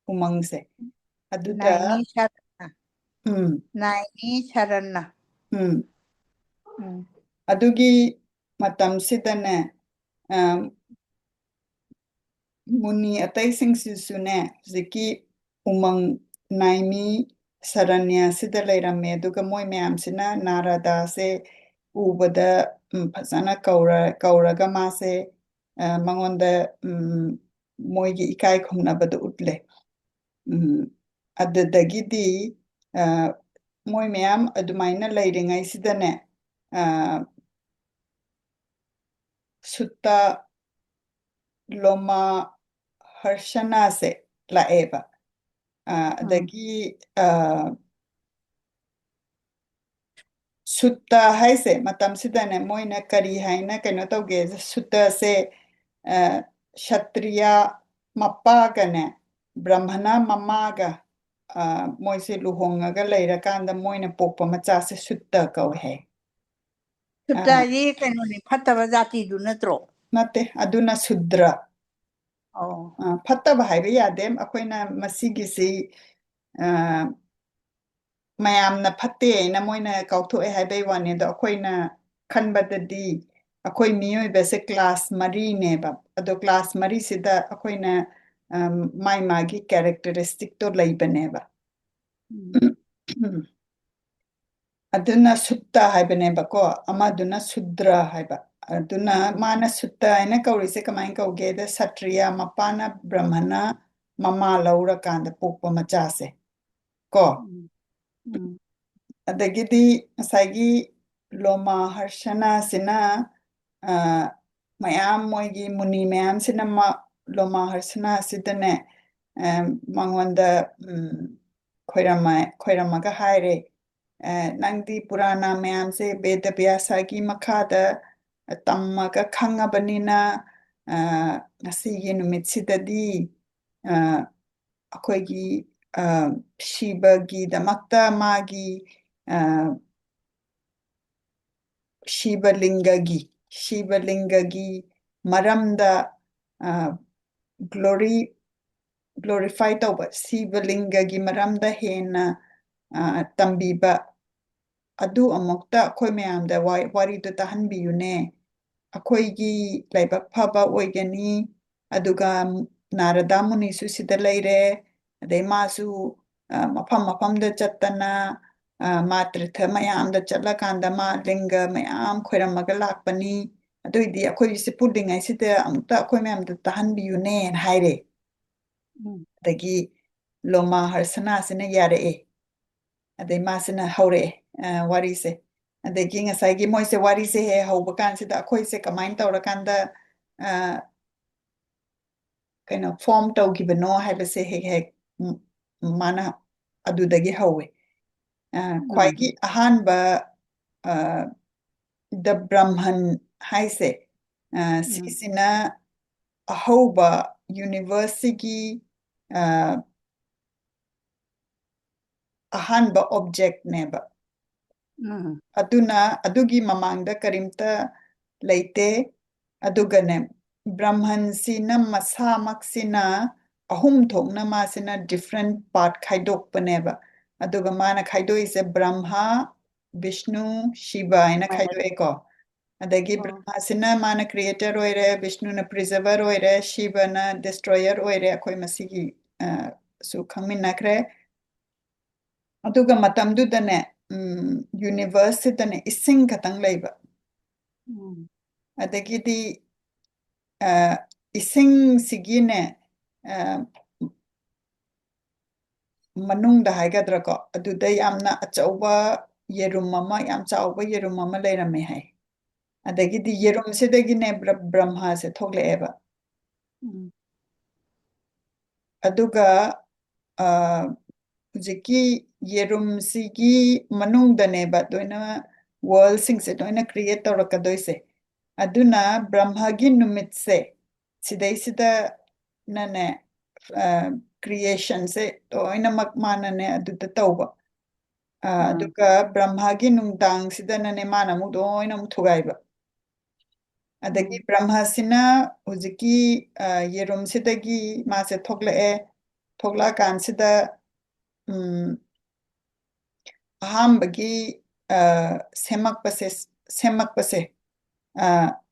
S1: umang se aduda
S2: Naini Sharana
S1: adugi matam sidane muni atai singsusune ziki umang Naimi Saranya sida leirame aduga moi mayam sina Narada se ubada ꯐꯖꯅ ꯀꯧꯔꯒ ꯃꯥꯁꯦ ꯃꯉꯣꯟꯗ ꯃꯣꯏꯒꯤ ꯏꯀꯥꯏ ꯈꯨꯝꯅꯕꯗꯨ ꯎꯠꯂꯦ ꯑꯗꯨꯗꯒꯤꯗꯤ ꯃꯣꯏ ꯃꯌꯥꯝ ꯑꯗꯨꯃꯥꯏꯅ ꯂꯩꯔꯤꯉꯩꯁꯤꯗꯅꯦ ꯁꯨꯠꯇ ꯂꯣꯃꯥ ꯍꯔꯁꯅꯥꯁꯦ ꯂꯥꯛꯑꯦꯕ ꯑꯗꯒꯤ ꯁꯨꯠꯇ ꯍꯥꯏꯁꯦ ꯃꯇꯝꯁꯤꯗꯅꯦ ꯃꯣꯏꯅ ꯀꯔꯤ ꯍꯥꯏꯅ ꯀꯩꯅꯣ ꯇꯧꯒꯦ ꯁꯨꯠꯇꯁꯦ ꯁꯇ꯭ꯔꯤꯌꯥ ꯃꯄꯥꯒꯅꯦ ꯕ꯭ꯔꯍꯃꯅ ꯃꯃꯥꯒ ꯃꯣꯏꯁꯦ ꯂꯨꯍꯣꯡꯉꯒ ꯂꯩꯔꯀꯥꯟꯗ ꯃꯣꯏꯅ ꯄꯣꯛꯄ ꯃꯆꯥꯁꯦ ꯁꯨꯠꯇ ꯀꯧꯋꯦ ꯍꯥꯏ
S2: ꯁꯨꯠꯇꯗꯤ ꯀꯩꯅꯣꯅꯤ ꯐꯠꯇꯕ ꯖꯥꯇꯤꯗꯨ ꯅꯠꯇ꯭ꯔꯣ
S1: ꯅꯠꯇꯦ ꯑꯗꯨꯅ ꯁꯨꯗ꯭ꯔ
S2: ꯑꯣ
S1: ꯐꯠꯇꯕ ꯍꯥꯏꯕ ꯌꯥꯗꯦ ꯑꯩꯈꯣꯏꯅ ꯃꯁꯤꯒꯤꯁꯤ ꯃꯌꯥꯝꯅ ꯐꯠꯇꯦ ꯍꯥꯏꯅ ꯃꯣꯏꯅ ꯀꯥꯎꯊꯣꯛꯑꯦ ꯍꯥꯏꯕꯩ ꯋꯥꯅꯤ ꯑꯗꯣ ꯑꯩꯈꯣꯏꯅ ꯈꯟꯕꯗꯗꯤ ꯑꯩꯈꯣꯏ ꯃꯤꯑꯣꯏꯕꯁꯦ ꯀ꯭ꯂꯥꯁ ꯃꯔꯤꯅꯦꯕ ꯑꯗꯣ ꯀ꯭ꯂꯥꯁ ꯃꯔꯤꯁꯤꯗ ꯑꯩꯈꯣꯏꯅ ꯃꯥꯒꯤ ꯀꯦꯔꯦꯛꯇꯔꯤꯁꯇꯤꯛꯇꯣ ꯂꯩꯕꯅꯦꯕ ꯑꯗꯨꯅ ꯁꯨꯠꯇ ꯍꯥꯏꯕꯅꯦꯕꯀꯣ ꯑꯃꯗꯨꯅ ꯁꯨꯗ꯭ꯔ ꯍꯥꯏꯕ ꯑꯗꯨꯅ ꯃꯥꯅ ꯁꯨꯠꯇ ꯍꯥꯏꯅ ꯀꯧꯔꯤꯁꯦ ꯀꯃꯥꯏꯅ ꯀꯧꯒꯦꯗ ꯁꯇ꯭ꯔꯤꯌꯥ ꯃꯄꯥꯅ ꯕ꯭ꯔꯍꯃꯅ ꯃꯃꯥ ꯂꯧꯔꯀꯥꯟꯗ ꯄꯣꯛꯄ ꯃꯆꯥꯁꯦ ꯀꯣ ꯑꯗꯒꯤꯗꯤ ꯉꯁꯥꯏꯒꯤ ꯂꯣꯃꯥ ꯍꯔꯁꯅꯥꯁꯤꯅ ꯃꯌꯥꯝ ꯃꯣꯏꯒꯤ ꯃꯨꯅꯤ ꯃꯌꯥꯝꯁꯤꯅ ꯂꯣꯃꯥ ꯍꯔꯁꯅꯥꯁꯤꯗꯅꯦ ꯃꯉꯣꯟꯗ ꯈꯣꯏꯔꯝꯃꯒ ꯍꯥꯏꯔꯦ ꯅꯪꯗꯤ ꯄꯨꯔꯥꯅꯥ ꯃꯌꯥꯝꯁꯦ ꯕꯦꯗ ꯕ꯭ꯌꯥꯁꯥꯒꯤ ꯃꯈꯥꯗ ꯇꯝꯃꯒ ꯈꯪꯉꯕꯅꯤꯅ ꯉꯁꯤꯒꯤ ꯅꯨꯃꯤꯠꯁꯤꯗꯗꯤ ꯑꯩꯈꯣꯏꯒꯤ ꯁꯤꯕꯒꯤꯗꯃꯛꯇ ꯃꯥꯒꯤ ꯁꯤꯕꯂꯤꯡꯒꯒꯤ ꯃꯔꯝꯗ ꯒ꯭ꯂꯣꯔꯤꯐꯥꯏ ꯇꯧꯕ ꯁꯤꯕꯂꯤꯡꯒꯒꯤ ꯃꯔꯝꯗ ꯍꯦꯟꯅ ꯇꯝꯕꯤꯕ ꯑꯗꯨ ꯑꯃꯨꯛꯇ ꯑꯩꯈꯣꯏ ꯃꯌꯥꯝꯗ ꯋꯥꯔꯤꯗꯨ ꯇꯥꯍꯟꯕꯤꯌꯨꯅꯦ ꯑꯩꯈꯣꯏꯒꯤ ꯂꯥꯏꯕꯛ ꯐꯕ ꯑꯣꯏꯒꯅꯤ ꯑꯗꯨꯒ ꯅꯥꯔꯗꯥ ꯃꯨꯅꯤꯁꯨ ꯁꯤꯗ ꯂꯩꯔꯦ ꯑꯗꯩ ꯃꯥꯁꯨ ꯃꯐꯝ ꯃꯐꯝꯗ ꯆꯠꯇꯅ ꯃꯥ ꯇ꯭ꯔꯤꯊ ꯃꯌꯥꯝꯗ ꯆꯠꯂꯀꯥꯟꯗ ꯃꯥ ꯂꯤꯡꯒ ꯃꯌꯥꯝ ꯈꯣꯏꯔꯝꯃꯒ ꯂꯥꯛꯄꯅꯤ ꯑꯗꯨꯏꯗꯤ ꯑꯩꯈꯣꯏꯁꯦ ꯄꯨꯜꯂꯤꯉꯩꯁꯤꯗ ꯑꯃꯨꯛꯇ ꯑꯩꯈꯣꯏ ꯃꯌꯥꯝꯗ ꯇꯥꯍꯟꯕꯤꯌꯨꯅꯦꯅ ꯍꯥꯏꯔꯦ ꯑꯗꯒꯤ ꯂꯣꯃꯥ ꯍꯔꯁꯅꯥꯁꯤꯅ ꯌꯥꯔꯛꯑꯦ ꯑꯗꯩ ꯃꯥꯁꯤꯅ ꯍꯧꯔꯛꯑꯦ ꯋꯥꯔꯤꯁꯦ ꯑꯗꯒꯤ ꯉꯁꯥꯏꯒꯤ ꯃꯣꯏꯁꯦ ꯋꯥꯔꯤꯁꯦ ꯍꯦꯛ ꯍꯧꯕ ꯀꯥꯟꯁꯤꯗ ꯑꯩꯈꯣꯏꯁꯦ ꯀꯃꯥꯏꯅ ꯇꯧꯔꯀꯥꯟꯗ ꯀꯩꯅꯣ ꯐꯣꯝ ꯇꯧꯈꯤꯕꯅꯣ ꯍꯥꯏꯕꯁꯦ ꯍꯦꯛ ꯍꯦꯛ ꯃꯥꯅ ꯑꯗꯨꯗꯒꯤ ꯍꯧꯋꯦ ꯈ꯭ꯋꯥꯏꯒꯤ ꯑꯍꯥꯟꯕ ꯗ ꯕ꯭ꯔꯍꯃꯟ ꯍꯥꯏꯁꯦ ꯁꯤꯁꯤꯅ ꯑꯍꯧꯕ ꯌꯨꯅꯤꯚꯔꯁꯁꯤꯒꯤ ꯑꯍꯥꯟꯕ ꯑꯣꯕꯖꯦꯛꯅꯦꯕ ꯑꯗꯨꯅ ꯑꯗꯨꯒꯤ ꯃꯃꯥꯡꯗ ꯀꯔꯤꯝꯇ ꯂꯩꯇꯦ ꯑꯗꯨꯒꯅꯦ ꯕ꯭ꯔꯍꯃꯟꯁꯤꯅ ꯃꯁꯥꯃꯛꯁꯤꯅ ꯑꯍꯨꯝ ꯊꯣꯛꯅ ꯃꯥꯁꯤꯅ ꯗꯤꯐ꯭ꯔꯦꯟ ꯄꯥꯔꯠ ꯈꯥꯏꯗꯣꯛꯄꯅꯦꯕ ꯑꯗꯨꯒ ꯃꯥꯅ ꯈꯥꯏꯗꯣꯛꯏꯁꯦ ꯕ꯭ꯔꯍ꯭ꯃ ꯕꯤꯁꯅꯨ ꯁꯤꯕ ꯍꯥꯏꯅ ꯈꯥꯏꯗꯣꯛꯑꯦꯀꯣ ꯑꯗꯒꯤ ꯕ꯭ꯔꯍ꯭ꯃꯁꯤꯅ ꯃꯥꯅ ꯀ꯭ꯔꯤꯌꯦꯇꯔ ꯑꯣꯏꯔꯦ ꯕꯤꯁꯅꯨꯅ ꯄ꯭ꯔꯤꯖꯔꯚꯔ ꯑꯣꯏꯔꯦ ꯁꯤꯕꯅ ꯗꯤꯁꯇ꯭ꯔꯣꯌꯔ ꯑꯣꯏꯔꯦ ꯑꯩꯈꯣꯏ ꯃꯁꯤꯒꯤ ꯁꯨ ꯈꯪꯃꯤꯟꯅꯈ꯭ꯔꯦ ꯑꯗꯨꯒ ꯃꯇꯝꯗꯨꯗꯅꯦ ꯌꯨꯅꯤꯚꯔꯁꯁꯤꯗꯅꯦ ꯏꯁꯤꯡ ꯈꯛꯇꯪ ꯂꯩꯕ ꯑꯗꯒꯤꯗꯤ ꯏꯁꯤꯡꯁꯤꯒꯤꯅꯦ ꯃꯅꯨꯡꯗ ꯍꯥꯏꯒꯗ꯭ꯔꯥꯀꯣ ꯑꯗꯨꯗ ꯌꯥꯝꯅ ꯑꯆꯧꯕ ꯌꯦꯔꯨꯝ ꯑꯃ ꯌꯥꯝ ꯆꯥꯎꯕ ꯌꯦꯔꯨꯝ ꯑꯃ ꯂꯩꯔꯝꯃꯦ ꯍꯥꯏ ꯑꯗꯒꯤꯗꯤ ꯌꯦꯔꯨꯝꯁꯤꯗꯒꯤꯅꯦ ꯕ꯭ꯔꯍ꯭ꯃꯁꯦ ꯊꯣꯛꯂꯛꯑꯦꯕ ꯑꯗꯨꯒ ꯍꯧꯖꯤꯛꯀꯤ ꯌꯦꯔꯨꯝꯁꯤꯒꯤ ꯃꯅꯨꯡꯗꯅꯦꯕ ꯂꯣꯏꯅ ꯋꯥꯔꯜꯁꯤꯡꯁꯦ ꯂꯣꯏꯅ ꯀ꯭रिꯌꯦꯠ ꯇꯧꯔꯛꯀꯗꯣꯏꯁꯦ ꯑꯗꯨꯅ ꯕ꯭ꯔꯍ꯭ꯃꯒꯤ ꯅꯨꯃꯤꯠꯁꯦ ꯁꯤꯗꯩꯁꯤꯗ ꯅꯅꯦ ꯀ꯭ꯔꯤꯌꯦꯁꯟꯁꯦ ꯂꯣꯏꯅꯃꯛ ꯃꯥꯅꯅꯦ ꯑꯗꯨꯗ ꯇꯧꯕ ꯑꯗꯨꯒ ꯕ꯭ꯔꯍ꯭ꯃꯒꯤ ꯅꯨꯡꯗꯥꯡꯁꯤꯗꯅꯅꯦ ꯃꯥꯅ ꯑꯃꯨꯛ ꯂꯣꯏꯅ ꯑꯃꯨꯛ ꯊꯨꯒꯥꯏꯕ ꯑꯗꯒꯤ ꯕ꯭ꯔꯍ꯭ꯃꯁꯤꯅ ꯍꯧꯖꯤꯛꯀꯤ ꯌꯦꯔꯨꯝꯁꯤꯗꯒꯤ ꯃꯥꯁꯦ ꯊꯣꯛꯂꯛꯑꯦ ꯊꯣꯛꯂꯛꯑꯀꯥꯟꯁꯤꯗ ꯑꯍꯥꯟꯕꯒꯤ ꯁꯦꯝꯃꯛꯄꯁꯦ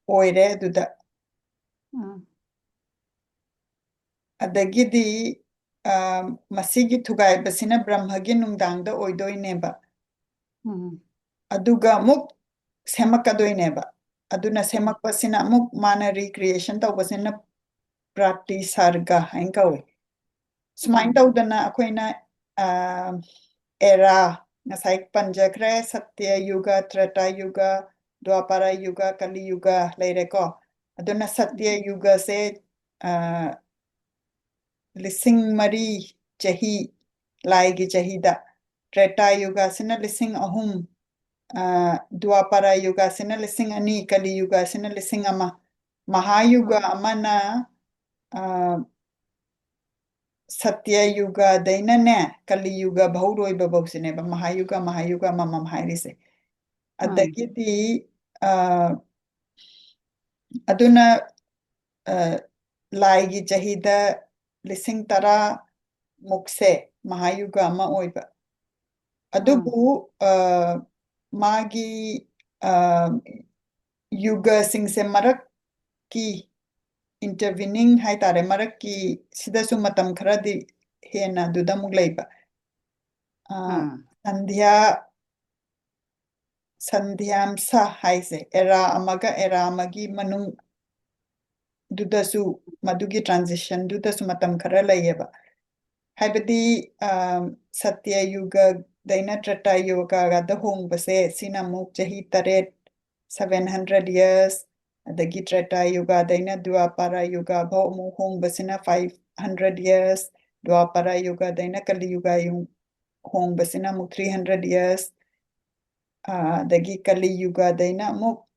S1: ꯑꯣꯏꯔꯦ ꯑꯗꯨꯗ ꯑꯗꯒꯤꯗꯤ ꯃꯁꯤꯒꯤ ꯊꯨꯒꯥꯏꯕꯁꯤꯅ ꯕ꯭ꯔꯍ꯭ꯃꯒꯤ ꯅꯨꯡꯗꯥꯡꯗ ꯑꯣꯏꯗꯣꯏꯅꯦꯕ ꯑꯗꯨꯒ ꯑꯃꯨꯛ ꯁꯦꯝꯃꯛꯀꯗꯣꯏꯅꯦꯕ aduna semakpasina amuk mana recreation tawbasina prati sarga hain kawi sumain tawdana akoina era ngasai panjakre satya yuga treta yuga dwapara yuga kali yuga leireko aduna satya yuga se lising mari chahi laigi chahida treta yuga sina lising ahum dwapara yuga sina lising ani kali yuga sina lising ama mahayuga amana satya yuga daina ne kali yuga bhauroi babosine ba mahayuga mamam hairise adagidi aduna laigi chahida lising tara mukse mahayuga ama oiba adubu magi yuga singse marak ki intervening hai tare marak ki sidasu matam kharadi hena duda muglaiba sandhyamsa haise era amaga era amagi manung dudasu madugi transition dudasu matam khara layeba haibadi satya yuga daina treta yuga ga da hong base sina muk chahi taret 700 years adagi treta yuga daina dwapara yuga bho mu hong basina 500 years dwapara yuga daina kali yuga yung hong basina muk 300 years adagi kali yuga daina muk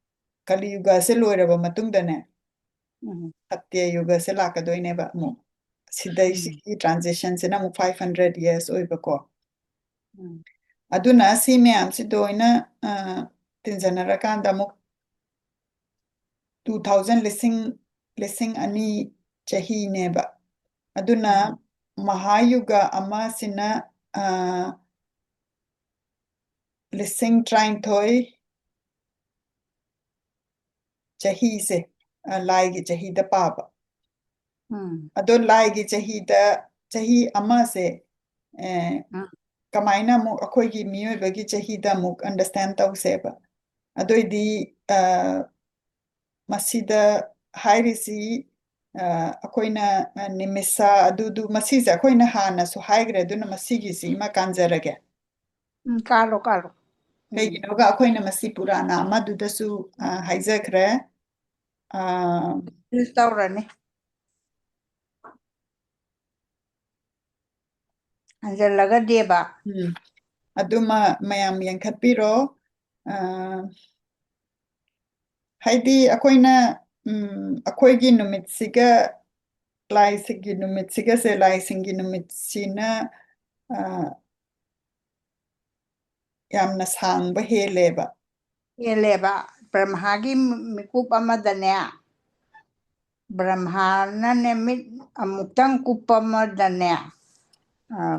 S1: kali yuga se loiraba matungdane satya yuga se lakadoineba muk sidaisi transition sina muk 500 years oibako aduna si meyam si doina tinjanarakanda muk 2000 lising ani chahi neba aduna mahayuga ama sina lising trainthoi chahi se laigi chahi da paba ado laigi chahi ama se kamaina muk akhoi miyoi bagi chahi da muk understand tawseba adoidi masida hairisi akoina nimisa adudu masisa akoina hana so haigre aduna masigi si ma kanjarage
S2: Kalo kalo
S1: kaiginoga akoina masi purana amadudasu haizakre
S2: taurani anjalaga deba
S1: aduma mayam yankhatpiro haidi akoina akoigi numitsiga laisigi numitsiga se laisingi numitsina yamna sangba heleba
S2: yeleba brahmagi mikup amadane brahmana ne mit amutang kupamadane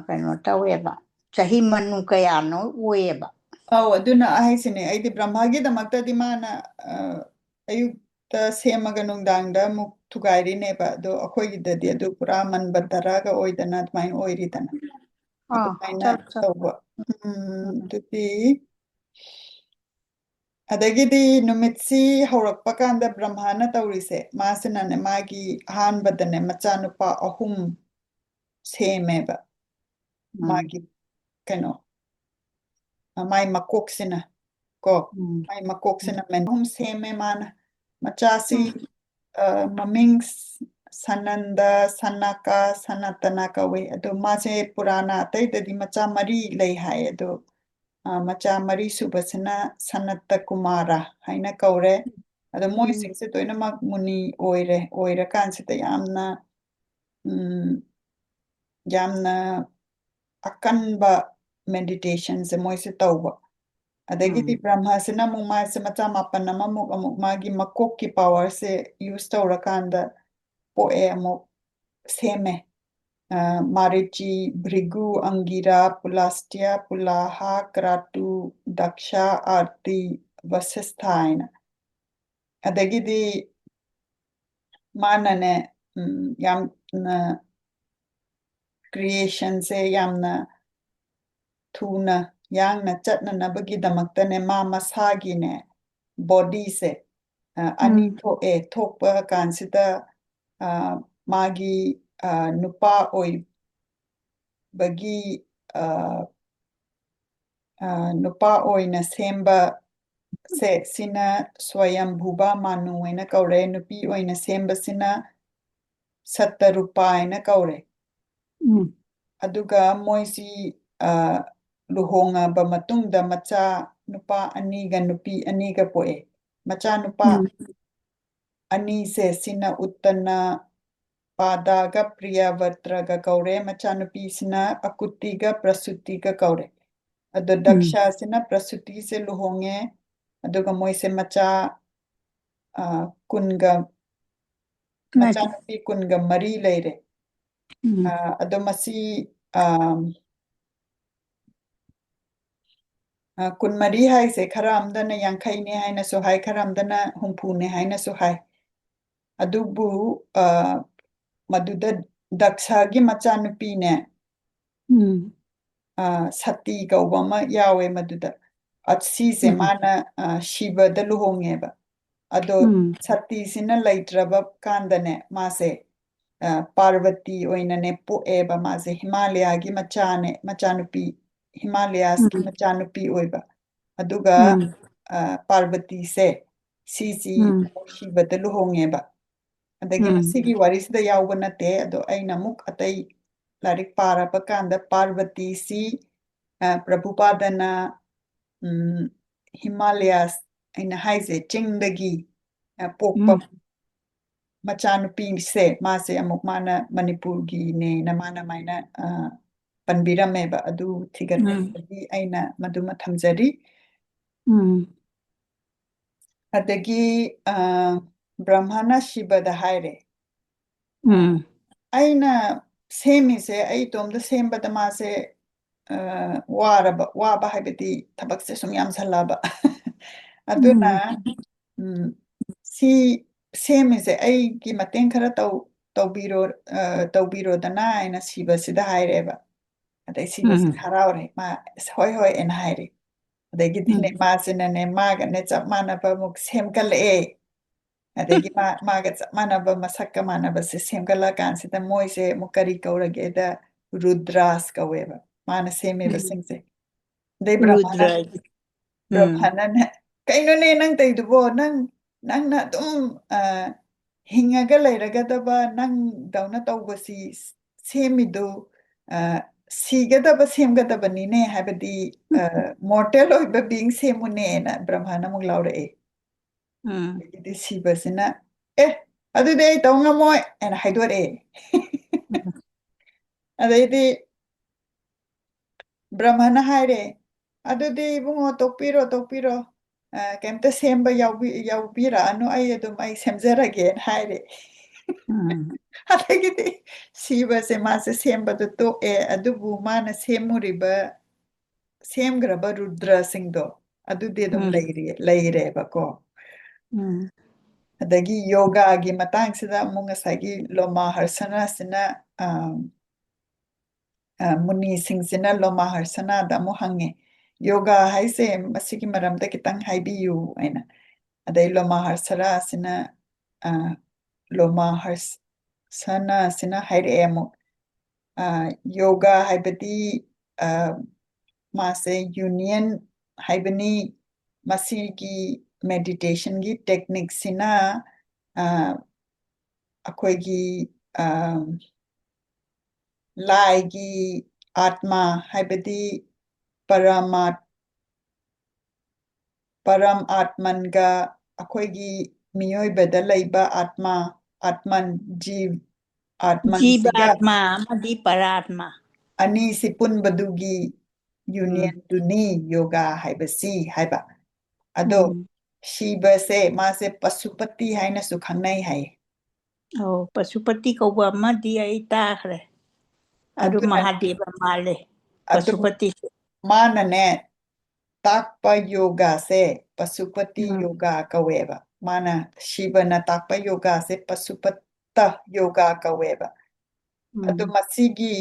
S2: kano taweba chahi manu kayano ueba
S1: aw aduna ahaisine aidi brahmagi damaktadi mana ayukta semaga nungdangda muk thugairi neba do akhoi adu pura man badaraga oidana admain oiridana admaina tawba tuti adagidi numitsi haurakpa kanda brahmana tawrise masinane magi ahanbadane machanupa ahum semeba magi kano mai makoksina ko mai makoksina men hum seme mana machasi maming sananda sanaka sanatana kawe ado mase purana ataidadi macha mari lei hai ado macha mari subasana sanata kumara haina kaure ado moi singse toina mak muni oire kansita yamna akanba meditation se moise tauba adagidi brahmasana muk mase macha mapana amuk magi makokki power se use taurakanda poe amuk seme marichi brigu angira pulastia pulaha kratu daksha arti vasisthaina adagidi manane yamna creation se yamna thuna yangna chatnanabagi damaktane ma masagi ne body se ꯑꯅꯤ
S2: ꯎꯝ
S1: ꯊꯣꯛꯑꯦ ꯊꯣꯛꯄ ꯀꯥꯟꯁꯤꯗ ꯃꯥꯒꯤ ꯅꯨꯄꯥ ꯑꯣꯏꯕꯒꯤ ꯅꯨꯄꯥ ꯑꯣꯏꯅ ꯁꯦꯝꯕ ꯁꯤꯅ ꯁ꯭ꯋꯌꯝꯚꯨꯕ ꯃꯥꯅꯨ ꯍꯥꯏꯅ ꯀꯧꯔꯦ ꯅꯨꯄꯤ ꯑꯣꯏꯅ ꯁꯦꯝꯕꯁꯤꯅ ꯁꯠꯇꯔꯨꯄꯥ ꯍꯥꯏꯅ ꯀꯧꯔꯦ
S2: ꯎꯝ
S1: ꯑꯗꯨꯒ ꯃꯣꯏꯁꯤ ꯂꯨꯍꯣꯡꯉꯕ ꯃꯇꯨꯡꯗ ꯃꯆꯥ ꯅꯨꯄꯥ ꯑꯅꯤꯒ ꯅꯨꯄꯤ ꯑꯅꯤꯒ ꯄꯣꯛꯑꯦ ꯃꯆꯥ ꯅꯨꯄꯥ
S2: ꯎꯝ
S1: ꯑꯅꯤꯁꯦ ꯁꯤꯅ ꯎꯠꯇꯅ ꯄꯥꯗꯥꯒ ꯄ꯭ꯔꯤꯌꯥꯚꯇ꯭ꯔꯒ ꯀꯧꯔꯦ ꯃꯆꯥꯅꯨꯄꯤꯁꯤꯅ ꯑꯀꯨꯇꯤꯒ ꯄ꯭ꯔꯁꯨꯇꯤꯒ ꯀꯧꯔꯦ ꯑꯗꯣ
S2: ꯎꯝ
S1: ꯗꯛꯁꯥꯁꯤꯅ ꯄ꯭ꯔꯁꯨꯇꯤꯁꯦ ꯂꯨꯍꯣꯡꯉꯦ ꯑꯗꯨꯒ ꯃꯣꯏꯁꯦ ꯃꯆꯥ ꯀꯨꯟꯒ
S2: ꯃꯔꯤ
S1: ꯃꯆꯥꯅꯨꯄꯤ ꯀꯨꯟꯒ ꯃꯔꯤ ꯂꯩꯔꯦ
S2: ꯎꯝ
S1: ꯑꯗꯣ ꯃꯁꯤ ꯀꯨꯟꯃꯔꯤ ꯍꯥꯏꯁꯦ ꯈꯔ ꯑꯃꯗꯅ ꯌꯥꯡꯈꯩꯅꯦ ꯍꯥꯏꯅꯁꯨ ꯍꯥꯏ ꯈꯔ ꯑꯃꯗꯅ ꯍꯨꯝꯐꯨꯅꯦ ꯍꯥꯏꯅꯁꯨ ꯍꯥꯏ ꯑꯗꯨꯕꯨ ꯃꯗꯨꯗ ꯗꯛꯁꯥꯒꯤ ꯃꯆꯥꯅꯨꯄꯤꯅꯦ
S2: ꯎꯝ
S1: ꯁꯇꯤ ꯀꯧꯕ ꯑꯃ ꯌꯥꯎꯋꯦ ꯃꯗꯨꯗ ꯁꯤꯁꯦ
S2: ꯎꯝ
S1: ꯃꯥꯅ ꯁꯤꯕꯗ ꯂꯨꯍꯣꯡꯉꯦꯕ ꯑꯗꯣ
S2: ꯎꯝ
S1: ꯁꯇꯤꯁꯤꯅ ꯂꯩꯇ꯭ꯔꯕ ꯀꯥꯟꯗꯅꯦ ꯃꯥꯁꯦ ꯄꯥꯔꯕꯇꯤ ꯑꯣꯏꯅꯅꯦ ꯄꯣꯛꯑꯦꯕ ꯃꯥꯁꯦ ꯍꯤꯃꯥꯂꯌꯥꯒꯤ ꯃꯆꯥꯅꯨꯄꯤ ꯍꯤꯃꯥꯂꯌꯥꯁꯀꯤ ꯃꯆꯥꯅꯨꯄꯤ ꯑꯣꯏꯕ ꯑꯗꯨꯒ
S2: ꯎꯝ
S1: ꯄꯥꯔꯕꯇꯤꯁꯦ ꯁꯤꯁꯤ
S2: ꯎꯝ
S1: ꯁꯤꯕꯗ ꯂꯨꯍꯣꯡꯉꯦꯕ ꯑꯗꯒꯤ
S2: ꯎꯝ
S1: ꯃꯁꯤꯒꯤ ꯋꯥꯔꯤꯁꯤꯗ ꯌꯥꯎꯕ ꯅꯠꯇꯦ ꯑꯗꯣ ꯑꯩꯅ ꯑꯃꯨꯛ ꯑꯇꯩ ꯂꯥꯏꯔꯤꯛ ꯄꯥꯔꯕ ꯀꯥꯟꯗ ꯄꯥꯔꯕꯇꯤꯁꯤ ꯄ꯭ꯔꯚꯨꯄꯥꯗꯅ ꯍꯤꯃꯥꯂꯌꯥꯁ ꯑꯩꯅ ꯍꯥꯏꯁꯦ ꯆꯤꯡꯗꯒꯤ ꯄꯣꯛꯄ
S2: ꯎꯝ
S1: ꯃꯆꯥꯅꯨꯄꯤꯁꯦ ꯃꯥꯁꯦ ꯑꯃꯨꯛ ꯃꯥꯅ ꯃꯅꯤꯄꯨꯔꯒꯤꯅꯦꯅ ꯃꯥꯅ ꯄꯟꯕꯤꯔꯝꯃꯦꯕ ꯑꯗꯨ
S2: ꯎꯝ
S1: ꯊꯤꯒꯠꯄꯗꯤ ꯑꯩꯅ ꯃꯗꯨꯃ ꯊꯝꯖꯔꯤ
S2: ꯎꯝ
S1: ꯑꯗꯒꯤ ꯕ꯭ꯔꯍ꯭ꯃꯅ ꯁꯤꯕꯗ ꯍꯥꯏꯔꯦ
S2: ꯎꯝ
S1: ꯑꯩꯅ ꯁꯦꯝꯃꯤꯁꯦ ꯑꯩ ꯏꯇꯣꯝꯗ ꯁꯦꯝꯕꯗ ꯃꯥꯁꯦ ꯋꯥꯕ ꯍꯥꯏꯕꯗꯤ ꯊꯕꯛꯁꯦ ꯁꯨꯝ ꯌꯥꯝꯁꯜꯂꯕ ꯑꯗꯨꯅ
S2: ꯎꯝ
S1: ꯁꯤ ꯁꯦꯝꯃꯤꯁꯦ ꯑꯩꯒꯤ ꯃꯇꯦꯡ ꯈꯔ ꯇꯧꯕꯤꯔꯣꯗꯅ ꯍꯥꯏꯅ ꯁꯤꯕꯁꯤꯗ ꯍꯥꯏꯔꯦꯕ ꯑꯗꯩ ꯁꯤꯕꯁꯤ
S2: ꯎꯝ
S1: ꯍꯔꯥꯎꯔꯦ ꯃꯥ ꯍꯣꯏ ꯍꯣꯏ ꯑꯅ ꯍꯥꯏꯔꯦ ꯑꯗꯒꯤꯗꯤꯅꯦ ꯃꯥꯁꯤꯅꯅꯦ ꯃꯥꯒꯅꯦ ꯆꯞ ꯃꯥꯟꯅꯕ ꯑꯃꯨꯛ ꯁꯦꯝꯒꯠꯂꯛꯑꯦ ꯑꯗꯒꯤ ꯃꯥꯒ ꯆꯞ ꯃꯥꯟꯅꯕ ꯃꯁꯛꯀ ꯃꯥꯟꯅꯕꯁꯦ ꯁꯦꯝꯒꯠꯂ ꯀꯥꯟꯁꯤꯗ ꯃꯣꯏꯁꯦ ꯑꯃꯨꯛ ꯀꯔꯤ ꯀꯧꯔꯒꯦꯗ ꯔꯨꯗ꯭ꯔꯥꯁ ꯀꯧꯋꯦꯕ ꯃꯥꯅ ꯁꯦꯝꯃꯤꯕꯁꯤꯡꯁꯦ ꯑꯗꯩ
S2: ꯔꯨꯗ꯭ꯔ ꯎꯝ
S1: ꯕ꯭ꯔꯍ꯭ꯃꯅꯅꯦ ꯀꯩꯅꯣꯅꯦ ꯅꯪ ꯇꯧꯔꯤꯗꯨꯕꯣ ꯅꯪꯅ ꯑꯗꯨꯝ ꯍꯤꯡꯉꯒ ꯂꯩꯔꯒꯗꯕ ꯅꯪꯗꯧꯅ ꯇꯧꯕꯁꯤ ꯁꯦꯝꯃꯤꯗꯨ ꯁꯤꯒꯗꯕ ꯁꯦꯝꯒꯗꯕꯅꯤꯅꯦ ꯍꯥꯏꯕꯗꯤ ꯃꯣꯔꯇꯦꯜ ꯑꯣꯏꯕ ꯕꯤꯡ ꯁꯦꯝꯃꯨꯅꯦꯅ ꯕ꯭ꯔꯍ꯭ꯃꯅ ꯑꯃꯨꯛ ꯂꯥꯎꯔꯛꯑꯦ
S2: ꯎꯝ
S1: ꯑꯗꯒꯤꯗꯤ ꯁꯤꯕꯁꯤꯅ ꯑꯦ ꯑꯗꯨꯗꯤ ꯑꯩ ꯇꯧ ꯉꯝꯃꯣꯏ ꯍꯥꯏꯅ ꯍꯥꯏꯗꯣꯔꯛꯑꯦ ꯑꯗꯩꯗꯤ ꯕ꯭ꯔꯍ꯭ꯃꯅ ꯍꯥꯏꯔꯦ ꯑꯗꯨꯗꯤ ꯏꯕꯨꯡꯉꯣ ꯇꯣꯛꯄꯤꯔꯣ ꯇꯣꯛꯄꯤꯔꯣ ꯀꯩꯝꯇ ꯁꯦꯝꯕ ꯌꯥꯎꯕꯤꯔꯛꯑꯅꯨ ꯑꯩ ꯁꯦꯝꯖꯔꯒꯦꯅ ꯍꯥꯏꯔꯦ
S2: ꯎꯝ
S1: ꯑꯗꯒꯤꯗꯤ ꯁꯤꯕꯁꯦ ꯃꯥꯁꯦ ꯁꯦꯝꯕꯗꯣ ꯇꯣꯛꯑꯦ ꯑꯗꯨꯕꯨ ꯃꯥꯅ ꯁꯦꯝꯈ꯭ꯔꯕ ꯔꯨꯗ꯭ꯔꯁꯤꯡꯗꯣ ꯑꯗꯨꯗꯤ ꯑꯗꯨꯝ
S2: ꯎꯝ
S1: ꯂꯩꯔꯦꯕꯀꯣ
S2: ꯎꯝ
S1: ꯑꯗꯒꯤ ꯌꯣꯒꯥꯒꯤ ꯃꯇꯥꯡꯁꯤꯗ ꯑꯃꯨꯛ ꯉꯁꯥꯏꯒꯤ ꯂꯣꯃꯥ ꯍꯔꯁꯅꯥꯁꯤꯅ ꯃꯨꯅꯤꯁꯤꯡꯁꯤꯅ ꯂꯣꯃꯥ ꯍꯔꯁꯅꯥꯗ ꯑꯃꯨꯛ ꯍꯪꯉꯦ ꯌꯣꯒꯥ ꯍꯥꯏꯁꯦ ꯃꯁꯤꯒꯤ ꯃꯔꯝꯗ ꯈꯤꯇꯪ ꯍꯥꯏꯕꯤꯌꯨ ꯍꯥꯏꯅ ꯑꯗꯩ ꯂꯣꯃꯥ ꯍꯔꯁꯔꯥ ꯑꯁꯤꯅ ꯂꯣꯃꯥ ꯍꯔꯁꯅꯥ ꯑꯁꯤꯅ ꯍꯥꯏꯔꯛꯑꯦ ꯑꯃꯨꯛ ꯌꯣꯒꯥ ꯍꯥꯏꯕꯗꯤ ꯃꯥꯁꯦ ꯌꯨꯅꯤꯌꯟ ꯍꯥꯏꯕꯅꯤ ꯃꯁꯤꯒꯤ ꯃꯦꯗꯤꯇꯦꯁꯟꯒꯤ ꯇꯦꯛꯅꯤꯛꯁꯤꯅ ꯑꯩꯈꯣꯏꯒꯤ ꯂꯥꯏꯒꯤ ꯑꯥꯠꯃꯥ ꯍꯥꯏꯕꯗꯤ ꯄꯔꯝ ꯑꯥꯠꯃꯟꯒ ꯑꯩꯈꯣꯏꯒꯤ ꯃꯤꯑꯣꯏꯕꯗ ꯂꯩꯕ ꯑꯥꯠꯃꯟ ꯖꯤꯕ ꯑꯥꯠꯃꯟꯁꯤꯒ
S2: ꯖꯤꯕꯥꯠꯃ ꯑꯃꯗꯤ ꯄꯔꯥꯠꯃ
S1: ꯑꯅꯤꯁꯤ ꯄꯨꯟꯕꯗꯨꯒꯤ
S2: ꯎꯝ
S1: ꯌꯨꯅꯤꯌꯟꯗꯨꯅꯤ ꯌꯣꯒꯥ ꯍꯥꯏꯕꯁꯤ ꯍꯥꯏꯕ ꯑꯗꯣ
S2: ꯎꯝ
S1: ꯁꯤꯕꯁꯦ ꯃꯥꯁꯦ ꯄꯁꯨꯄꯇꯤ ꯍꯥꯏꯅꯁꯨ ꯈꯪꯅꯩ ꯍꯥꯏꯌꯦ
S2: ꯑꯧ ꯄꯁꯨꯄꯇꯤ ꯀꯧꯕ ꯑꯃꯗꯤ ꯑꯩ ꯇꯥꯈ꯭ꯔꯦ ꯑꯗꯨ
S1: ꯑꯗꯨꯅ
S2: ꯃꯍꯥꯗꯦꯕ ꯃꯥꯜꯂꯦ
S1: ꯑꯗꯨ
S2: ꯄꯁꯨꯄꯇꯤꯁꯨ
S1: ꯃꯥꯅꯅꯦ ꯇꯥꯛꯄ ꯌꯣꯒꯥꯁꯦ ꯄꯁꯨꯄꯇꯤ
S2: ꯎꯝ
S1: ꯌꯣꯒꯥ ꯀꯧꯋꯦꯕ ꯃꯥꯅ ꯁꯤꯕꯅ ꯇꯥꯛꯄ ꯌꯣꯒꯥꯁꯦ ꯄꯁꯨꯄꯠꯇ ꯌꯣꯒꯥ ꯀꯧꯋꯦꯕ ꯑꯗꯣ
S2: ꯎꯝ
S1: ꯃꯁꯤꯒꯤ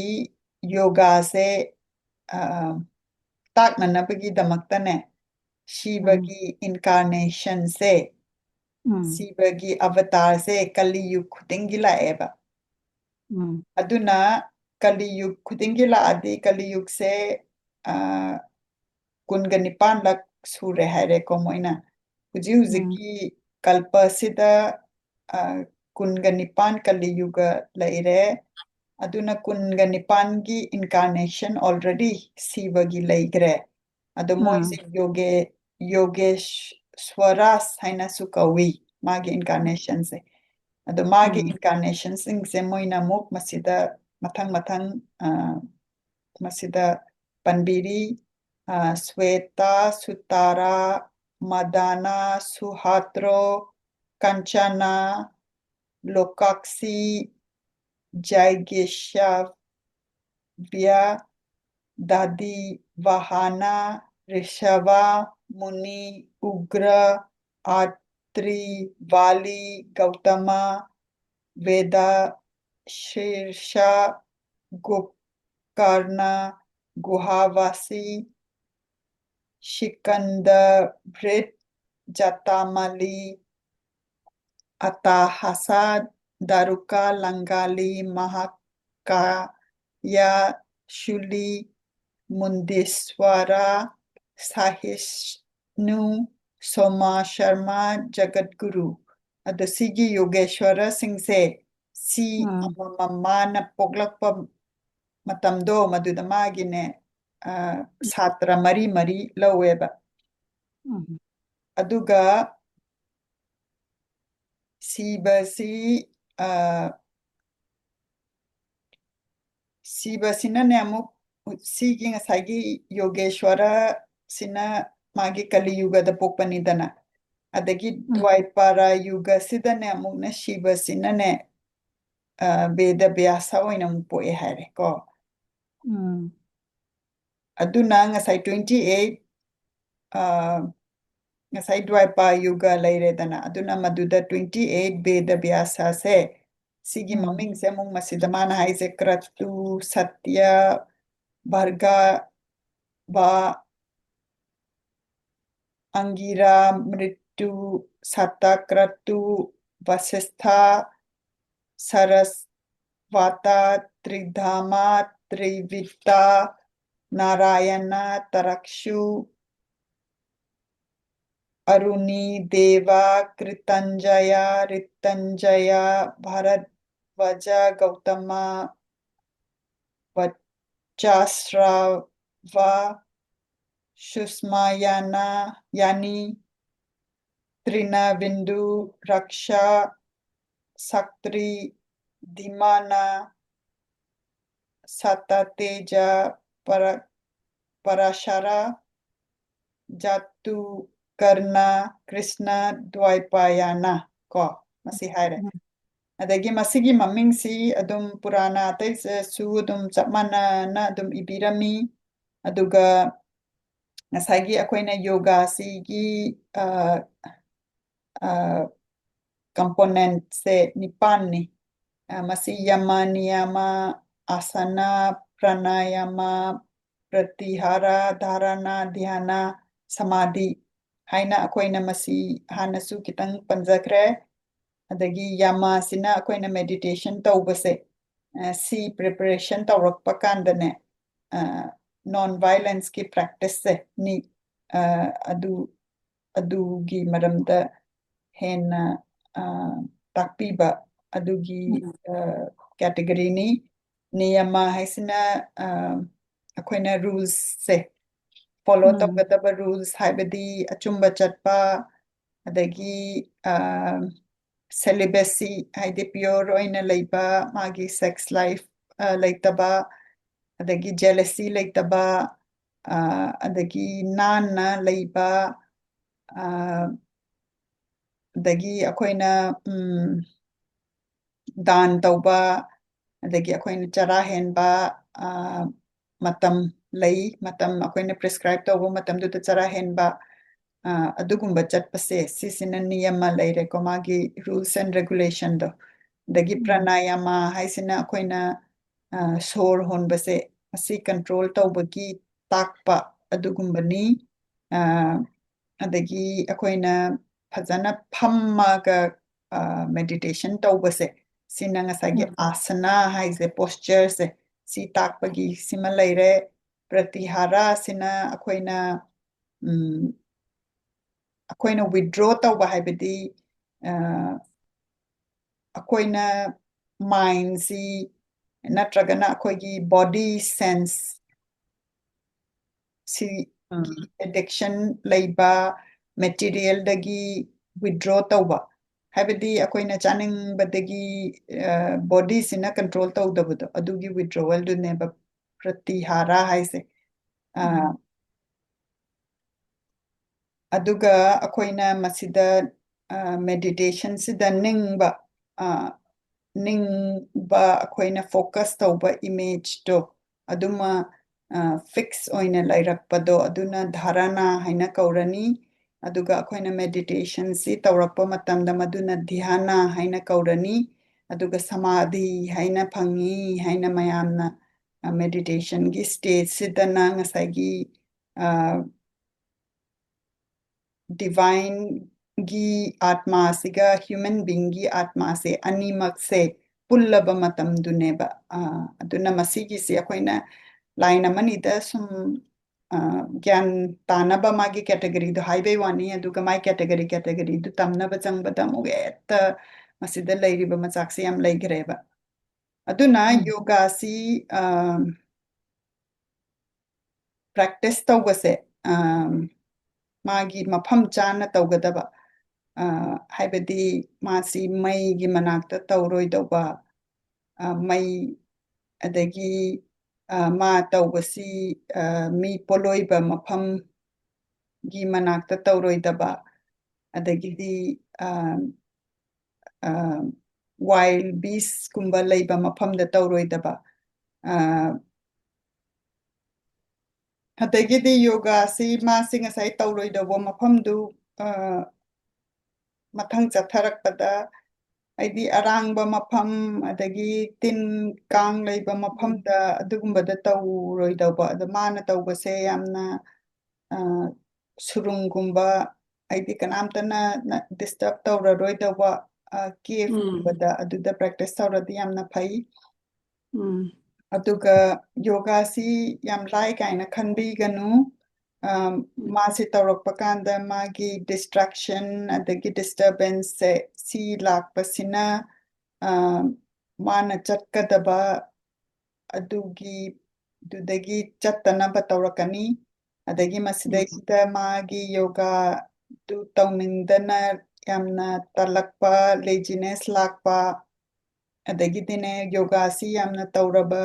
S1: ꯌꯣꯒꯥꯁꯦ ꯇꯥꯛꯅꯅꯕꯒꯤꯗꯃꯛꯇꯅꯦ
S2: ꯎꯝ
S1: ꯁꯤꯕꯒꯤ ꯏꯟꯀꯥꯔꯅꯦꯁꯟꯁꯦ
S2: ꯎꯝ
S1: ꯁꯤꯕꯒꯤ ꯑꯕꯇꯥꯔꯁꯦ ꯀꯂꯤꯌꯨꯒ ꯈꯨꯗꯤꯡꯒꯤ ꯂꯥꯛꯑꯦꯕ
S2: ꯎꯝ
S1: ꯑꯗꯨꯅ ꯀꯂꯤꯌꯨꯒ ꯈꯨꯗꯤꯡꯒꯤ ꯂꯥꯛꯑꯗꯤ ꯀꯂꯤꯌꯨꯒꯁꯦ ꯀꯨꯟꯒ ꯅꯤꯄꯥꯟꯂꯛ ꯁꯨꯔꯦ ꯍꯥꯏꯔꯦꯀꯣ ꯃꯣꯏꯅ ꯍꯧꯖꯤꯛ
S2: ꯎꯝ
S1: ꯍꯧꯖꯤꯛꯀꯤ ꯀꯜꯄꯁꯤꯗ ꯀꯨꯟꯒ ꯅꯤꯄꯥꯟ ꯀꯂꯤꯌꯨꯒ ꯂꯩꯔꯦ ꯑꯗꯨꯅ ꯀꯨꯟꯒ ꯅꯤꯄꯥꯟꯒꯤ ꯏꯟꯀꯥꯔꯅꯦꯁꯟ ꯑꯣꯜꯔꯦꯗꯤ ꯁꯤꯕꯒꯤ ꯂꯩꯈ꯭ꯔꯦ ꯑꯗꯣ ꯃꯣꯏꯁꯦ ꯌꯣꯒꯦꯁ꯭ꯋꯔꯥꯁ ꯍꯥꯏꯅꯁꯨ ꯀꯧꯏ ꯃꯥꯒꯤ ꯏꯟꯀꯥꯔꯅꯦꯁꯟꯁꯦ ꯑꯗꯣ ꯃꯥꯒꯤ
S2: ꯎꯝ
S1: ꯏꯟꯀꯥꯔꯅꯦꯁꯟꯁꯤꯡꯁꯦ ꯃꯣꯏꯅ ꯑꯃꯨꯛ ꯃꯁꯤꯗ ꯃꯊꯪ ꯃꯊꯪ ꯃꯁꯤꯗ ꯄꯟꯕꯤꯔꯤ ꯁ꯭ꯋꯦꯇꯥ ꯁꯨꯇꯥꯔꯥ ꯃꯗꯥꯅꯥ ꯁꯨꯍꯥꯇ꯭ꯔꯣ ꯀꯟꯆꯅꯥ ꯂꯣꯀꯥꯛꯁꯤ ꯖꯥꯏꯒꯦꯁ꯭ꯌꯥꯚ꯭ꯌ ꯗꯥꯗꯤ ꯋꯥꯍꯥꯅꯥ ꯔꯤꯁꯚꯥ ꯃꯨꯅꯤ उग्र आत्री वाली गौतमा वेदा शीर्षा गोकर्ण गुहावासी शिकंदभृत जतामली अताहसा दारुका लंगाली महाकाया शुली मुंडेश्वरा साहिष्णु सोमा शर्मा जगतगुरु अदो सिगी योगेश्वर सिंहसे सी अममाना पोगलक्पा मतमदो मदुदा मागिने सात्रा मरी मरी लौवेबा अदुगा सीबसी सीबसिनने अमुक सिगी ngसाइगी योगेश्वरा सिना मागी कलियुगदा पोकपनिदना अदगी द्वैपारा युग सिदने अमुकना शिवसिनने वेद व्यासा ओइना अमुक पोए हारे को अदुना ngसाइ 28 ngसाइ द्वैपा युग लैरेदना अदुना मदुदा 28 वेद व्यासा से सिगी ममिंग से अमुक मसिदा माना हाइसे क्रतु सत्य भर्गा वा अंगिरा मृत्यु सतक्रतु वसिष्ठा सरस्वता त्रिधामा त्रिविता नारायण तरक्षु अरुणी देवा कृतंजया ऋतंजया भरद्वाज गौतमा वच्चास्रवा सुष्मायाना यानी त्रिनाबिंदु रक्षा सक्त्री धीमाना सततेजा परशरा जातु कर्णा कृष्ण द्वैपायना को मसी हायरे अदगी मसीगी ममिंगसी अदुम पुराना अतैसु अदुम चपमाना अदुम इबिरमी अदुगा ngसाइगी अखोइना योगा सिगी कंपोनेंट से निपाननी मसी यमा नियमा आसना प्राणायामा प्रतिहारा धारणा ध्याना समाधि हाइना अखोइना मसी हानसु कितंग पंजखरे अदगी यमा सिना अखोइना मेडिटेशन तौबसे सी प्रिपरेशन तौरक्पा कांदने नॉन वायलेंस की प्रैक्टिस से नि अदुगी मरमदा हेना ताकपीबा अदुगी कैटेगरी नि नियमा हाइसिना अखोइना रूल्स से फॉलो तौगदबा रूल्स हाइबदी अचुंबा चटपा अदगी सेलिबेसी हाइदे प्योर ओइना लैबा मागी सेक्स लाइफ लैतबा अदगी जेलसी लैतबा अदगी नाना लैबा अदगी अखोइना दान तौबा अदगी अखोइना चरा हेनबा मतम लई मतम अखोइना प्रिस्क्राइब तौबा मतम दुता चरा हेनबा अदुगुंबा चटपसे सिसिना नियमा लैरेको मागी रूल्स एंड रेगुलेशन दो दगी प्राणायामा हाइसिना अखोइना सोर होनबसे असी कंट्रोल तौबगी ताकपा अदुगुंबनी अदगी अखोइना ꯐꯖꯅ ꯐꯝꯃꯒ ꯃꯦꯗꯤꯇꯦꯁꯟ ꯇꯧꯕꯁꯦ ꯁꯤꯅ ꯉꯁꯥꯏꯒꯤ ꯑꯥꯁꯅꯥ ꯍꯥꯏꯁꯦ ꯄꯣꯁꯆꯔꯁꯦ ꯁꯤ ꯇꯥꯛꯄꯒꯤ ꯁꯤꯃ ꯂꯩꯔꯦ ꯄ꯭ꯔꯇꯤꯍꯥꯔꯥ ꯁꯤꯅ ꯑꯩꯈꯣꯏꯅ ꯋꯤꯗ꯭ꯔꯣ ꯇꯧꯕ ꯍꯥꯏꯕꯗꯤ ꯑꯩꯈꯣꯏꯅ ꯃꯥꯏꯟꯁꯤ ꯅꯠꯇ꯭ꯔꯒꯅ ꯑꯩꯈꯣꯏꯒꯤ ꯕꯣꯗꯤ ꯁꯦꯟꯁ ꯁꯤꯒꯤ ꯑꯦꯗꯤꯛꯁꯟ ꯂꯩꯕ ꯃꯦꯇꯤꯔꯤꯌꯦꯜꯗꯒꯤ ꯋꯤꯗ꯭ꯔꯣ ꯇꯧꯕ ꯍꯥꯏꯕꯗꯤ ꯑꯩꯈꯣꯏꯅ ꯆꯥꯅꯤꯡꯕꯗꯒꯤ ꯕꯣꯗꯤꯁꯤꯅ ꯀꯟꯇ꯭ꯔꯣल ꯇꯧꯗꯕꯗꯣ ꯑꯗꯨꯒꯤ ꯋꯤꯗ꯭ꯔꯣꯋꯦꯜꯗꯨꯅꯦꯕ ꯄ꯭ꯔꯇꯤꯍꯥꯔꯥ ꯍꯥꯏꯁꯦ ꯑꯗꯨꯒ ꯑꯩꯈꯣꯏꯅ ꯃꯁꯤꯗ ꯃꯦꯗꯤꯇꯦꯁꯟꯁꯤꯗ ꯅꯤꯡꯕ ꯑꯩꯈꯣꯏꯅ ꯐꯣꯀꯁ ꯇꯧꯕ ꯏꯃꯦꯖꯇꯣ ꯑꯗꯨꯃ ꯐꯤꯛꯁ ꯑꯣꯏꯅ ꯂꯩꯔꯛꯄꯗꯣ ꯑꯗꯨꯅ ꯙꯥꯔꯥꯅꯥ ꯍꯥꯏꯅ ꯀꯧꯔꯅꯤ ꯑꯗꯨꯒ ꯑꯩꯈꯣꯏꯅ ꯃꯦꯗꯤꯇꯦꯁꯟꯁꯤ ꯇꯧꯔꯛꯄ ꯃꯇꯝꯗ ꯃꯗꯨꯅ ꯙ꯭ꯌꯥꯅꯥ ꯍꯥꯏꯅ ꯀꯧꯔꯅꯤ ꯑꯗꯨꯒ ꯁꯃꯥꯙꯤ ꯍꯥꯏꯅ ꯐꯪꯉꯤ ꯍꯥꯏꯅ ꯃꯌꯥꯝꯅ ꯃꯦꯗꯤꯇꯦꯁꯟꯒꯤ ꯁ꯭ꯇꯦꯖꯁꯤꯗꯅ ꯉꯁꯥꯏꯒꯤ ꯗꯤꯚꯥꯏꯟꯒꯤ ꯑꯥꯠꯃꯥꯁꯤꯒ ꯍ꯭ꯌꯨꯃꯦꯟ ꯕꯤꯡꯒꯤ ꯑꯥꯠꯃꯥꯁꯦ ꯑꯅꯤꯃꯛꯁꯦ ꯄꯨꯜꯂꯕ ꯃꯇꯝꯗꯨꯅꯦꯕ ꯑꯗꯨꯅ ꯃꯁꯤꯒꯤꯁꯤ ꯑꯩꯈꯣꯏꯅ ꯂꯥꯏꯟ ꯑꯃꯅꯤꯗ ꯁꯨꯝ ꯒ꯭ꯌꯥꯟ ꯇꯥꯅꯕ ꯃꯥꯒꯤ ꯀꯦꯇꯦꯒꯣꯔꯤꯗꯣ ꯍꯥꯏꯕꯩ ꯋꯥꯅꯤ ꯑꯗꯨꯒ ꯃꯥꯒꯤ ꯀꯦꯇꯦꯒꯣꯔꯤꯗꯨ ꯇꯝꯅꯕ ꯆꯪꯕꯗ ꯑꯃꯨꯛ ꯍꯦꯛꯇ ꯃꯁꯤꯗ ꯂꯩꯔꯤꯕ ꯃꯆꯥꯛꯁꯦ ꯌꯥꯝ ꯂꯩꯈ꯭ꯔꯦꯕ ꯑꯗꯨꯅ ꯌꯣꯒꯥꯁꯤ ꯄ꯭ꯔꯦꯛꯇꯤꯁ ꯇꯧꯕꯁꯦ ꯃꯥꯒꯤ ꯃꯐꯝ ꯆꯥꯅ ꯇꯧꯒꯗꯕ ꯍꯥꯏꯕꯗꯤ ꯃꯥꯁꯤ ꯃꯩꯒꯤ ꯃꯅꯥꯛꯇ ꯇꯧꯔꯣꯏꯗꯧꯕ ꯃꯩ ꯑꯗꯒꯤ ꯃꯥ ꯇꯧꯕꯁꯤ ꯃꯤ ꯄꯣꯠꯂꯣꯏꯕ ꯃꯐꯝꯒꯤ ꯃꯅꯥꯛꯇ ꯇꯧꯔꯣꯏꯗꯕ ꯑꯗꯒꯤꯗꯤ ꯋꯥꯏꯜ ꯕꯤꯁꯀꯨꯝꯕ ꯂꯩꯕ ꯃꯐꯝꯗ ꯇꯧꯔꯣꯏꯗꯕ ꯑꯗꯒꯤꯗꯤ ꯌꯣꯒꯥꯁꯤ ꯃꯥꯁꯤ ꯉꯁꯥꯏ ꯇꯧꯔꯣꯏꯗꯧꯕ ꯃꯐꯝꯗꯨ ꯃꯊꯪ ꯆꯠꯊꯔꯛꯄꯗ ꯍꯥꯏꯗꯤ ꯑꯔꯥꯡꯕ ꯃꯐꯝ ꯑꯗꯒꯤ ꯇꯤꯟ ꯀꯥꯡ ꯂꯩꯕ ꯃꯐꯝꯗ ꯑꯗꯨꯒꯨꯝꯕꯗ ꯇꯧꯔꯣꯏꯗꯧꯕ ꯑꯗꯣ ꯃꯥꯅ ꯇꯧꯕꯁꯦ ꯌꯥꯝꯅ ꯁꯨꯔꯨꯡꯒꯨꯝꯕ ꯍꯥꯏꯗꯤ ꯀꯅꯥꯝꯇꯅ ꯗꯤꯁꯇꯔꯕ ꯇꯧꯔꯔꯣꯏꯗꯧꯕ ꯀꯦꯐꯒꯨꯝꯕꯗ ꯑꯗꯨꯗ ꯄ꯭ꯔꯦꯛꯇꯤꯁ ꯇꯧꯔꯗꯤ ꯌꯥꯝꯅ ꯐꯩ ꯑꯗꯨꯒ ꯌꯣꯒꯥꯁꯤ ꯌꯥꯝ ꯂꯥꯏ ꯀꯥꯏꯅ ꯈꯟꯕꯤꯒꯅꯨ ꯃꯥꯁꯤ ꯇꯧꯔꯛꯄ ꯀꯥꯟꯗ ꯃꯥꯒꯤ ꯗꯤꯁꯇ꯭ꯔꯥꯛꯁꯟ ꯑꯗꯒꯤ ꯗꯤꯁꯇꯔꯕꯦꯟꯁꯁꯦ ꯁꯤ ꯂꯥꯛꯄꯁꯤꯅ ꯃꯥꯅ ꯆꯠꯀꯗꯕ ꯑꯗꯨꯗꯒꯤ ꯆꯠꯇꯅꯕ ꯇꯧꯔꯛꯀꯅꯤ ꯑꯗꯒꯤ ꯃꯁꯤꯗꯩꯁꯤꯗ ꯃꯥꯒꯤ ꯌꯣꯒꯥꯗꯨ ꯇꯧꯅꯤꯡꯗꯅ ꯌꯥꯝꯅ ꯇꯜꯂꯛꯄ ꯂꯦꯖꯤꯅꯦꯁ ꯂꯥꯛꯄ ꯑꯗꯒꯤꯗꯤꯅꯦ ꯌꯣꯒꯥꯁꯤ ꯌꯥꯝꯅ ꯇꯧꯔꯕ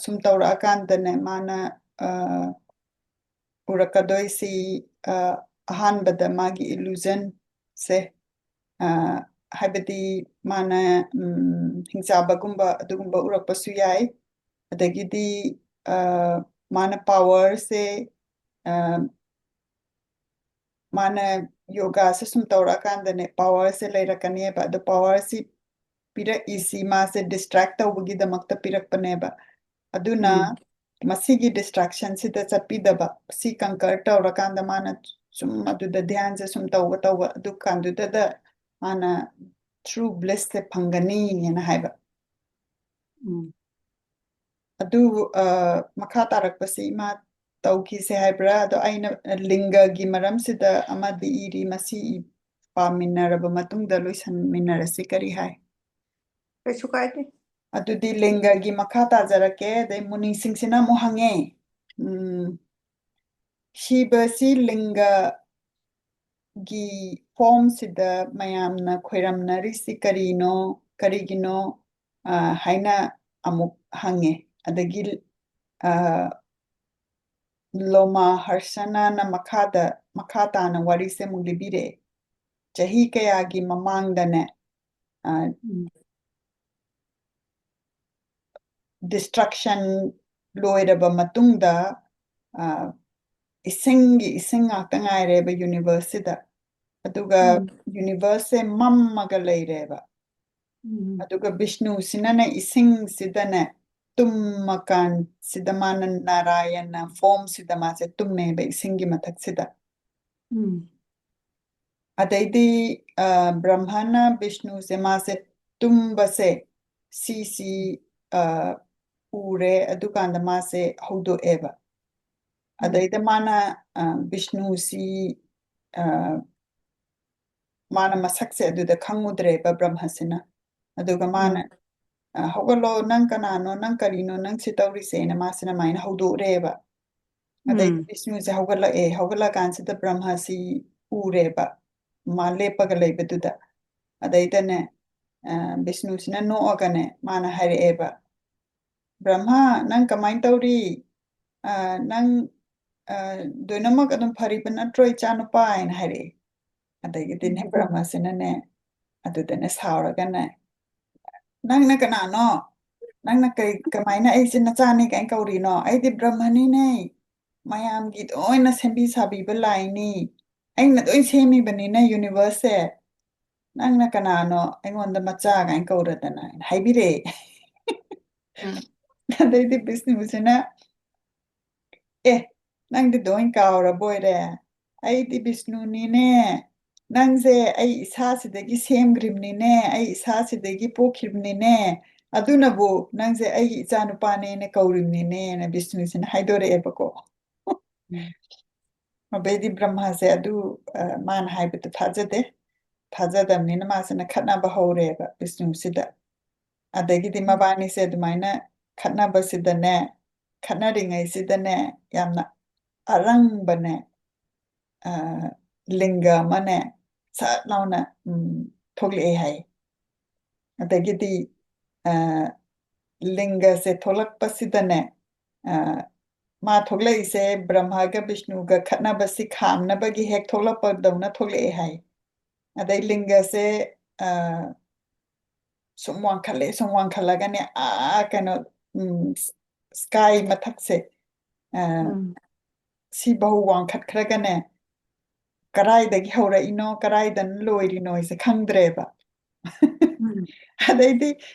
S1: ꯁꯨꯝ ꯇꯧꯔꯛꯑꯀꯥꯟꯗꯅꯦ ꯃꯥꯅ ꯎꯔꯛꯀꯗꯣꯏꯁꯤ ꯑꯍꯥꯟꯕꯗ ꯃꯥꯒꯤ ꯏꯂꯨꯖꯟꯁꯦ ꯍꯥꯏꯕꯗꯤ ꯃꯥꯅ ꯍꯤꯡꯆꯥꯕꯒꯨꯝꯕ ꯑꯗꯨꯒꯨꯝꯕ ꯎꯔꯛꯄꯁꯨ ꯌꯥꯏ ꯑꯗꯒꯤꯗꯤ ꯃꯥꯅ ꯄꯥꯋꯔꯁꯦ ꯃꯥꯅ ꯌꯣꯒꯥꯁꯦ ꯁꯨꯝ ꯇꯧꯔꯛꯑꯀꯥꯟꯗꯅꯦ ꯄꯥꯋꯔꯁꯦ ꯂꯩꯔꯛꯀꯅꯦꯕ ꯑꯗꯣ ꯄꯥꯋꯔꯁꯤ ꯄꯤꯔꯛꯏꯁꯤ ꯃꯥꯁꯦ ꯗꯤꯁꯇ꯭ꯔꯦꯛ ꯇꯧꯕꯒꯤꯗꯃꯛꯇ ꯄꯤꯔꯛꯄꯅꯦꯕ ꯑꯗꯨꯅ ꯃꯁꯤꯒꯤ ꯗꯤꯁꯇ꯭ꯔꯦꯛꯁꯟꯁꯤꯗ ꯆꯠꯄꯤꯗꯕ ꯁꯤ ꯀꯟꯀꯔ ꯇꯧꯔꯀꯥꯟꯗ ꯃꯥꯅ ꯁꯨꯝ ꯑꯗꯨꯗ ꯙ꯭ꯌꯥꯟꯁꯦ ꯁꯨꯝ ꯇꯧꯕ ꯑꯗꯨ ꯀꯥꯟꯗꯨꯗ ꯃꯥꯅ ꯊ꯭ꯔꯨ ꯕ꯭ꯂꯤꯁꯁꯦ ꯐꯪꯒꯅꯤꯅ ꯍꯥꯏꯕ ꯑꯗꯨ ꯃꯈꯥ ꯇꯥꯔꯛꯄꯁꯤ ꯏꯃꯥ ꯇꯧꯈꯤꯁꯦ ꯍꯥꯏꯕ꯭ꯔꯥ ꯑꯗꯣ ꯑꯩꯅ ꯂꯤꯡꯒꯒꯤ ꯃꯔꯝꯁꯤꯗ ꯑꯃꯗꯤ ꯏꯔꯤ ꯃꯁꯤ ꯄꯥꯃꯤꯟꯅꯔꯕ ꯃꯇꯨꯡꯗ ꯂꯣꯏꯁꯟꯃꯤꯟꯅꯔꯁꯤ ꯀꯔꯤ ꯍꯥꯏ
S2: ꯀꯩꯁꯨ ꯀꯥꯏꯗꯦ
S1: ꯑꯗꯨꯗꯤ ꯂꯤꯡꯒꯒꯤ ꯃꯈꯥ ꯇꯥꯖꯔꯛꯀꯦ ꯑꯗꯩ ꯃꯨꯅꯤꯁꯤꯡꯁꯤꯅ ꯑꯃꯨꯛ ꯍꯪꯉꯦ ꯁꯤꯕꯁꯤ ꯂꯤꯡꯒꯒꯤ ꯐꯣꯝꯁꯤꯗ ꯃꯌꯥꯝꯅ ꯈꯣꯏꯔꯝꯅꯔꯤꯁꯤ ꯀꯔꯤꯒꯤꯅꯣ ꯍꯥꯏꯅ ꯑꯃꯨꯛ ꯍꯪꯉꯦ ꯑꯗꯒꯤ ꯂꯣꯃꯥ ꯍꯔꯁꯅꯥꯅ ꯃꯈꯥ ꯇꯥꯅ ꯋꯥꯔꯤꯁꯦ ꯑꯃꯨꯛ ꯂꯤꯕꯤꯔꯛꯑꯦ ꯆꯍꯤ ꯀꯌꯥꯒꯤ ꯃꯃꯥꯡꯗꯅꯦ ꯗꯤꯁꯇ꯭ꯔꯛꯁꯟ ꯂꯣꯏꯔꯕ ꯃꯇꯨꯡꯗ ꯏꯁꯤꯡ ꯉꯥꯛꯇ ꯉꯥꯏꯔꯦꯕ ꯌꯨꯅꯤꯚꯔꯁꯁꯤꯗ ꯑꯗꯨꯒ ꯌꯨꯅꯤꯚꯔꯁꯁꯦ ꯃꯝꯃꯒ ꯂꯩꯔꯦꯕ ꯑꯗꯨꯒ ꯕꯤꯁꯅꯨꯁꯤꯅꯅꯦ ꯏꯁꯤꯡꯁꯤꯗꯅꯦ ꯇꯨꯝꯃꯀꯥꯟꯁꯤꯗ ꯃꯥꯅ ꯅꯥꯔꯥꯌꯟꯅ ꯐꯣꯝꯁꯤꯗ ꯃꯥꯁꯦ ꯇꯨꯝꯃꯦꯕ ꯏꯁꯤꯡꯒꯤ ꯃꯊꯛꯁꯤꯗ ꯑꯗꯩꯗꯤ ꯕ꯭ꯔꯍ꯭ꯃꯅ ꯕꯤꯁꯅꯨꯁꯦ ꯃꯥꯁꯦ ꯇꯨꯝꯕꯁꯦ ꯁꯤꯁꯤ ꯎꯔꯦ ꯑꯗꯨꯀꯥꯟꯗ ꯃꯥꯁꯦ ꯍꯧꯗꯣꯛꯑꯦꯕ ꯑꯗꯩꯗ ꯃꯥꯅ ꯕꯤꯁꯅꯨꯁꯤ ꯃꯥꯅ ꯃꯁꯛꯁꯦ ꯑꯗꯨꯗ ꯈꯪꯉꯨꯗ꯭ꯔꯦꯕ ꯕ꯭ꯔꯍ꯭ꯃꯁꯤꯅ ꯑꯗꯨꯒ ꯃꯥꯅ ꯍꯧꯒꯠꯂꯣ ꯅꯪ ꯀꯅꯥꯅꯣ ꯅꯪ ꯀꯔꯤꯅꯣ ꯅꯪ ꯁꯤ ꯇꯧꯔꯤꯁꯦꯅ ꯃꯥꯁꯤꯅ ꯃꯥꯏꯅ ꯍꯧꯗꯣꯛꯎꯔꯦꯕ ꯑꯗꯩꯗꯤ ꯕꯤꯁꯅꯨꯁꯦ ꯍꯧꯒꯠꯂꯀꯥꯟꯁꯤꯗ ꯕ꯭ꯔꯍ꯭ꯃꯁꯤ ꯎꯔꯦꯕ ꯃꯥ ꯂꯦꯞꯄꯒ ꯂꯩꯕꯗꯨꯗ ꯑꯗꯩꯗꯅꯦ ꯕꯤꯁꯅꯨꯁꯤꯅ ꯅꯣꯛꯑꯒꯅꯦ ꯃꯥꯅ ꯍꯥꯏꯔꯛꯑꯦꯕ ꯕ꯭ꯔꯍ꯭ꯃ ꯅꯪ ꯀꯃꯥꯏꯅ ꯇꯧꯔꯤ ꯅꯪ ꯂꯣꯏꯅꯃꯛ ꯑꯗꯨꯝ ꯐꯔꯤꯕ ꯅꯠꯇ꯭ꯔꯣ ꯏꯆꯥ ꯅꯨꯄꯥ ꯍꯥꯏꯅ ꯍꯥꯏꯔꯛꯑꯦ ꯑꯗꯒꯤꯗꯤꯅꯦ ꯕ꯭ꯔꯍ꯭ꯃꯁꯤꯅꯅꯦ ꯑꯗꯨꯗꯅꯦ ꯁꯥꯎꯔꯒꯅꯦ ꯅꯪꯅ ꯀꯅꯥꯅꯣ ꯅꯪꯅ ꯀꯃꯥꯏꯅ ꯑꯩꯁꯦ ꯅꯆꯥꯅꯤ ꯀꯥꯏꯅ ꯀꯧꯔꯤꯅꯣ ꯑꯩꯗꯤ ꯕ꯭ꯔꯍ꯭ꯃꯅꯤꯅꯦ ꯃꯌꯥꯝꯒꯤ ꯂꯣꯏꯅ ꯁꯦꯝꯕꯤ ꯁꯥꯕꯤꯕ ꯂꯥꯏꯅꯤ ꯑꯩꯅ ꯂꯣꯏ ꯁꯦꯝꯃꯤꯕꯅꯤꯅ ꯌꯨꯅꯤꯚꯔꯁꯁꯦ ꯅꯪꯅ ꯀꯅꯥꯅꯣ ꯑꯩꯉꯣꯟꯗ ꯃꯆꯥ ꯀꯥꯏꯅ ꯀꯧꯔꯗꯅ ꯍꯥꯏꯕꯤꯔꯛꯑꯦ ꯑꯗꯩꯗꯤ ꯕꯤꯁꯅꯨꯁꯤꯅ ꯑꯦ ꯅꯪꯗꯤ ꯂꯣꯏ ꯀꯥꯎꯔꯕꯣꯏꯔꯦ ꯑꯩꯗꯤ ꯕꯤꯁꯅꯨꯅꯤꯅꯦ ꯅꯪꯁꯦ ꯑꯩ ꯏꯁꯥꯁꯤꯗꯒꯤ ꯁꯦꯝꯈ꯭ꯔꯤꯕꯅꯤꯅꯦ ꯑꯩ ꯏꯁꯥꯁꯤꯗꯒꯤ ꯄꯣꯛꯈꯤꯕꯅꯤꯅꯦ ꯑꯗꯨꯅꯕꯨ ꯅꯪꯁꯦ ꯑꯩꯒꯤ ꯏꯆꯥ ꯅꯨꯄꯥꯅꯦꯅ ꯀꯧꯔꯤꯕꯅꯤꯅꯦꯅ ꯕꯤꯁꯅꯨꯁꯤꯅ ꯍꯥꯏꯗꯣꯔꯛꯑꯦꯕꯀꯣ ꯑꯗꯩꯗꯤ ꯕ꯭ꯔꯍ꯭ꯃꯁꯦ ꯑꯗꯨ ꯃꯥꯅ ꯍꯥꯏꯕꯗꯨ ꯊꯥꯖꯗꯕꯅꯤꯅ ꯃꯥꯁꯤꯅ ꯈꯠꯅꯕ ꯍꯧꯔꯦꯕ ꯕꯤꯁꯅꯨꯁꯤꯗ ꯑꯗꯒꯤꯗꯤ ꯃꯕꯥꯅꯤꯁꯦ ꯑꯗꯨꯃꯥꯏꯅ ꯈꯠꯅꯕꯁꯤꯗꯅꯦ ꯈꯠꯅꯔꯤꯉꯩꯁꯤꯗꯅꯦ ꯌꯥꯝꯅ ꯑꯔꯪꯕꯅꯦ ꯂꯤꯡꯒ ꯑꯃꯅꯦ ꯁꯠ ꯂꯥꯎꯅ ꯊꯣꯛꯂꯛꯑꯦ ꯍꯥꯏ ꯑꯗꯒꯤꯗꯤ ꯂꯤꯡꯒꯁꯦ ꯊꯣꯛꯂꯛꯄꯁꯤꯗꯅꯦ ꯃꯥ ꯊꯣꯛꯂꯛꯏꯁꯦ ꯕ꯭ꯔꯍ꯭ꯃꯒ ꯕꯤꯁꯅꯨꯒ ꯈꯠꯅꯕꯁꯤ ꯈꯥꯝꯅꯕꯒꯤ ꯍꯦꯛ ꯊꯣꯛꯂꯛꯄꯗꯧꯅ ꯊꯣꯛꯂꯛꯑꯦ ꯍꯥꯏ ꯑꯗꯩ ꯂꯤꯡꯒꯁꯦ ꯁꯨꯝ ꯋꯥꯡꯈꯠꯂꯒꯅꯦ ꯀꯩꯅꯣ ꯁ꯭ꯀꯥꯏ ꯃꯊꯛꯁꯦ ꯁꯤꯐꯧ ꯋꯥꯡꯈꯠꯈ꯭ꯔꯒꯅꯦ ꯀꯗꯥꯏꯗꯒꯤ ꯍꯧꯔꯛꯏꯅꯣ ꯀꯗꯥꯏꯗꯅ ꯂꯣꯏꯔꯤꯅꯣꯁꯦ ꯈꯪꯗ꯭ꯔꯦꯕ ꯑꯗꯩꯗꯤ